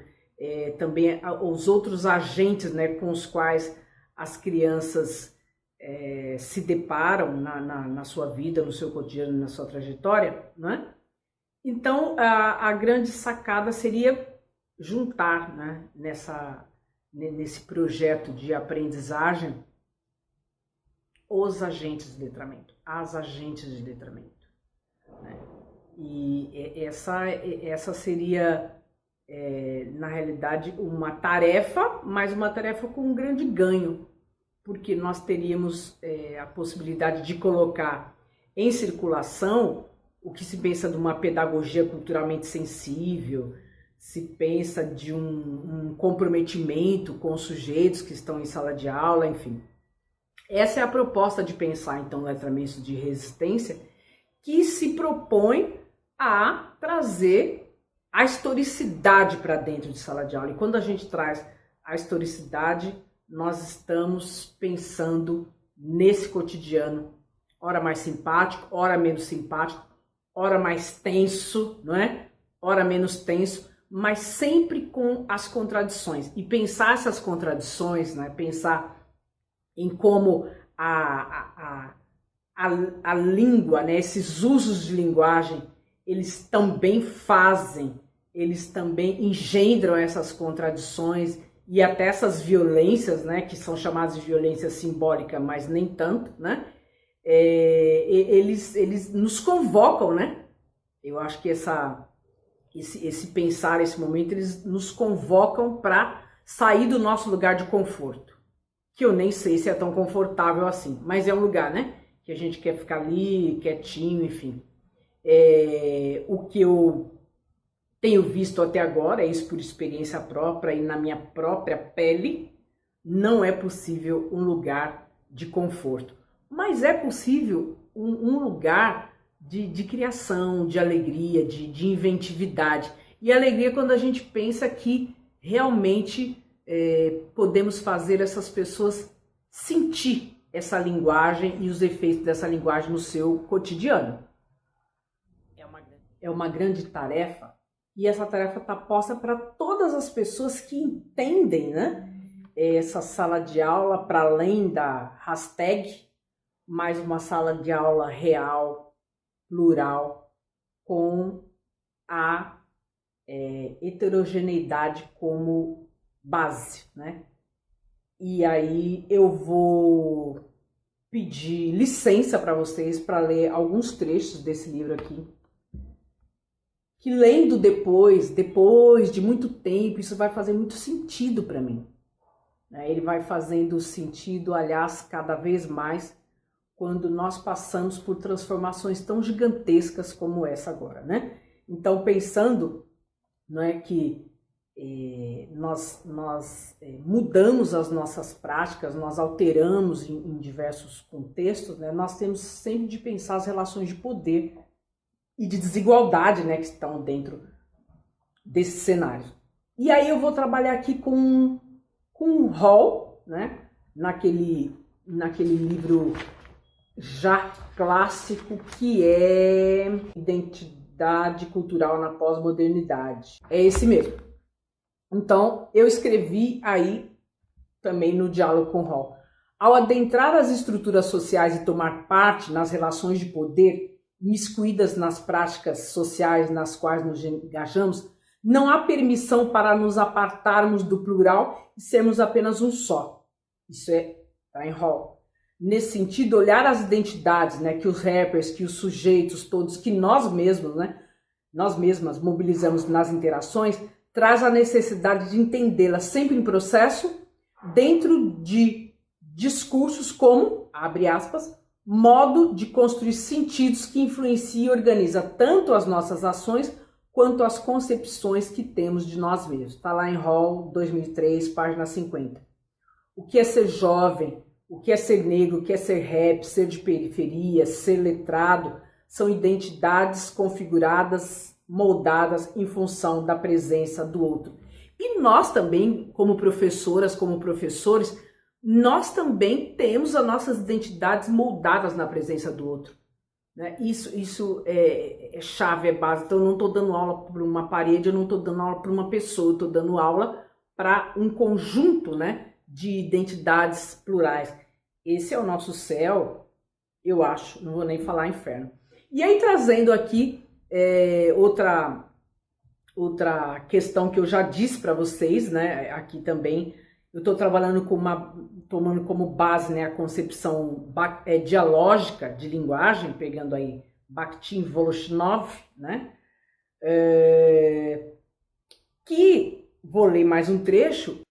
também os outros agentes, né, com os quais as crianças se deparam na sua vida, no seu cotidiano, na sua trajetória, né? Então, a grande sacada seria juntar, né, nesse projeto de aprendizagem os agentes de letramento, as agentes de letramento, né? E essa seria, na realidade, uma tarefa, mas uma tarefa com um grande ganho, porque nós teríamos a possibilidade de colocar em circulação o que se pensa de uma pedagogia culturalmente sensível, se pensa de um comprometimento com os sujeitos que estão em sala de aula, enfim. Essa é a proposta de pensar, então, o letramento de resistência, que se propõe a trazer a historicidade para dentro de sala de aula. E quando a gente traz a historicidade, nós estamos pensando nesse cotidiano, ora mais simpático, ora menos simpático, ora mais tenso, não é? Ora menos tenso, mas sempre com as contradições. E pensar essas contradições, né? Pensar em como a língua, né, esses usos de linguagem, eles também eles também engendram essas contradições e até essas violências, né, que são chamadas de violência simbólica, mas nem tanto, né? Eles nos convocam, né? Eu acho que esse pensar, esse momento, eles nos convocam para sair do nosso lugar de conforto, que eu nem sei se é tão confortável assim, mas é um lugar, né? Que a gente quer ficar ali, quietinho, enfim. O que eu tenho visto até agora, isso por experiência própria e na minha própria pele, não é possível um lugar de conforto. Mas é possível um lugar de criação, de alegria, de inventividade. E alegria quando a gente pensa que realmente podemos fazer essas pessoas sentir essa linguagem e os efeitos dessa linguagem no seu cotidiano. É uma grande tarefa, e essa tarefa está posta para todas as pessoas que entendem, né, essa sala de aula para além da hashtag, mais uma sala de aula real, plural, com a heterogeneidade como base, né? E aí eu vou pedir licença para vocês para ler alguns trechos desse livro aqui, que lendo depois de muito tempo, isso vai fazer muito sentido para mim. Ele vai fazendo sentido, aliás, cada vez mais, quando nós passamos por transformações tão gigantescas como essa agora, né? Então, pensando, não é, que nós mudamos as nossas práticas, nós alteramos em diversos contextos, né? Nós temos sempre de pensar as relações de poder e de desigualdade, né, que estão dentro desse cenário. E aí eu vou trabalhar aqui com Hall, né, naquele livro já clássico que é Identidade Cultural na Pós-Modernidade. É esse mesmo. Então, eu escrevi aí também no diálogo com Hall. Ao adentrar as estruturas sociais e tomar parte nas relações de poder, miscuídas nas práticas sociais nas quais nos engajamos, não há permissão para nos apartarmos do plural e sermos apenas um só. Isso está em Hall. Nesse sentido, olhar as identidades, né, que os rappers, que os sujeitos todos, que nós mesmos, né, nós mesmas mobilizamos nas interações, traz a necessidade de entendê-las sempre em processo, dentro de discursos como, abre aspas, modo de construir sentidos que influencia e organiza tanto as nossas ações quanto as concepções que temos de nós mesmos. Está lá em Hall, 2003, página 50. O que é ser jovem, o que é ser negro, o que é ser rap, ser de periferia, ser letrado, são identidades configuradas, moldadas em função da presença do outro. E nós também, como professoras, como professores, nós também temos as nossas identidades moldadas na presença do outro. Né? Isso é chave, é base. Então eu não estou dando aula para uma parede, eu não estou dando aula para uma pessoa, eu estou dando aula para um conjunto, né, de identidades plurais. Esse é o nosso céu, eu acho, não vou nem falar inferno. E aí trazendo aqui outra questão que eu já disse para vocês, né, aqui também, eu estou trabalhando tomando como base, né, a concepção dialógica de linguagem, pegando aí Bakhtin, Voloshinov, né, que, vou ler mais um trecho,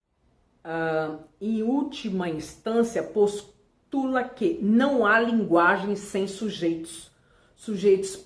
em última instância postula que não há linguagem sem sujeitos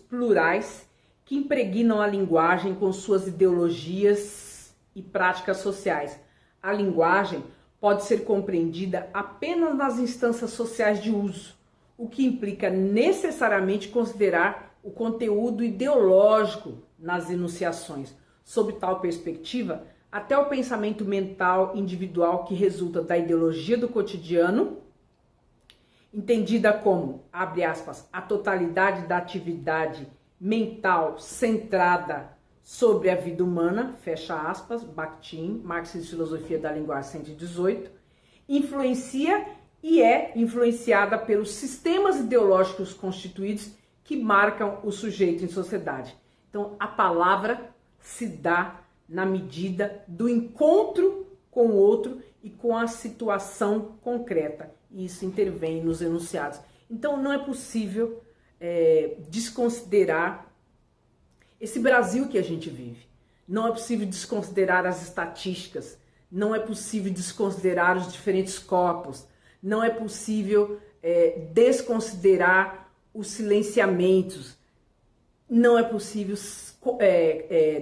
plurais que impregnam a linguagem com suas ideologias e práticas sociais. A linguagem pode ser compreendida apenas nas instâncias sociais de uso, o que implica necessariamente considerar o conteúdo ideológico nas enunciações. Sob tal perspectiva, até o pensamento mental individual que resulta da ideologia do cotidiano, entendida como, abre aspas, a totalidade da atividade mental centrada sobre a vida humana, fecha aspas, Bakhtin, Marxismo e Filosofia da Linguagem 118, influencia e é influenciada pelos sistemas ideológicos constituídos que marcam o sujeito em sociedade. Então, a palavra se dá na medida do encontro com o outro e com a situação concreta. E isso intervém nos enunciados. Então, não é possível desconsiderar esse Brasil que a gente vive. Não é possível desconsiderar as estatísticas. Não é possível desconsiderar os diferentes corpos. Não é possível desconsiderar os silenciamentos. Não é possível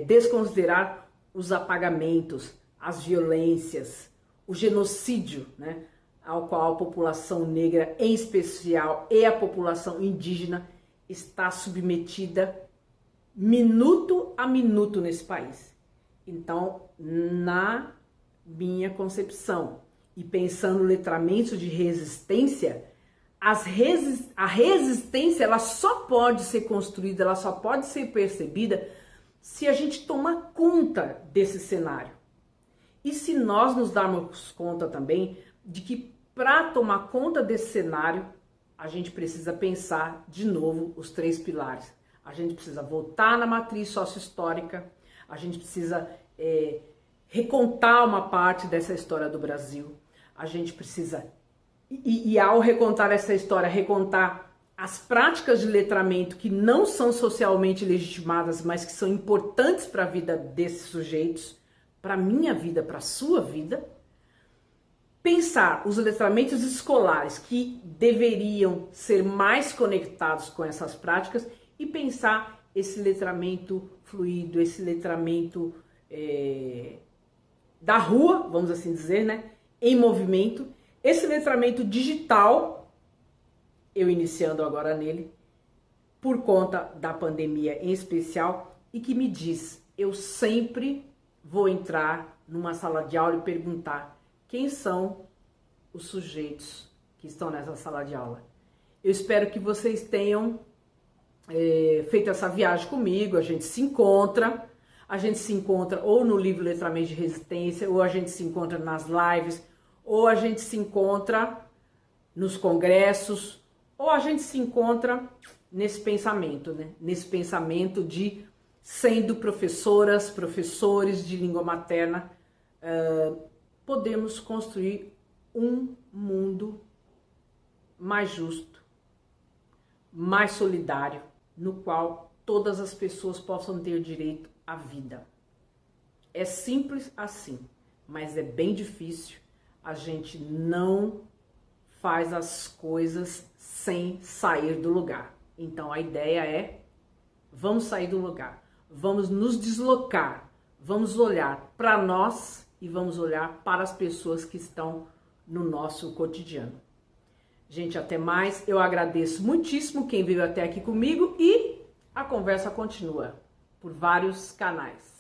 desconsiderar os apagamentos, as violências, o genocídio, né, ao qual a população negra, em especial, e a população indígena está submetida minuto a minuto nesse país. Então, na minha concepção, e pensando no letramento de resistência, a resistência ela só pode ser construída, ela só pode ser percebida se a gente tomar conta desse cenário. E se nós nos darmos conta também de que para tomar conta desse cenário, a gente precisa pensar de novo os 3 pilares. A gente precisa voltar na matriz sócio-histórica, a gente precisa recontar uma parte dessa história do Brasil, a gente precisa, e ao recontar essa história, recontar as práticas de letramento que não são socialmente legitimadas, mas que são importantes para a vida desses sujeitos, para a minha vida, para a sua vida. Pensar os letramentos escolares que deveriam ser mais conectados com essas práticas e pensar esse letramento fluido, esse letramento da rua, vamos assim dizer, né, em movimento, esse letramento digital, eu iniciando agora nele, por conta da pandemia em especial, e que me diz, eu sempre vou entrar numa sala de aula e perguntar quem são os sujeitos que estão nessa sala de aula. Eu espero que vocês tenham feito essa viagem comigo, a gente se encontra ou no livro Letramento de Resistência, ou a gente se encontra nas lives, ou a gente se encontra nos congressos, ou a gente se encontra nesse pensamento, né? Nesse pensamento de sendo professoras, professores de língua materna, podemos construir um mundo mais justo, mais solidário, no qual todas as pessoas possam ter direito à vida. É simples assim, mas é bem difícil. A gente não faz as coisas sem sair do lugar. Então a ideia é, vamos sair do lugar, vamos nos deslocar, vamos olhar para nós e vamos olhar para as pessoas que estão no nosso cotidiano. Gente, até mais. Eu agradeço muitíssimo quem veio até aqui comigo e a conversa continua por vários canais.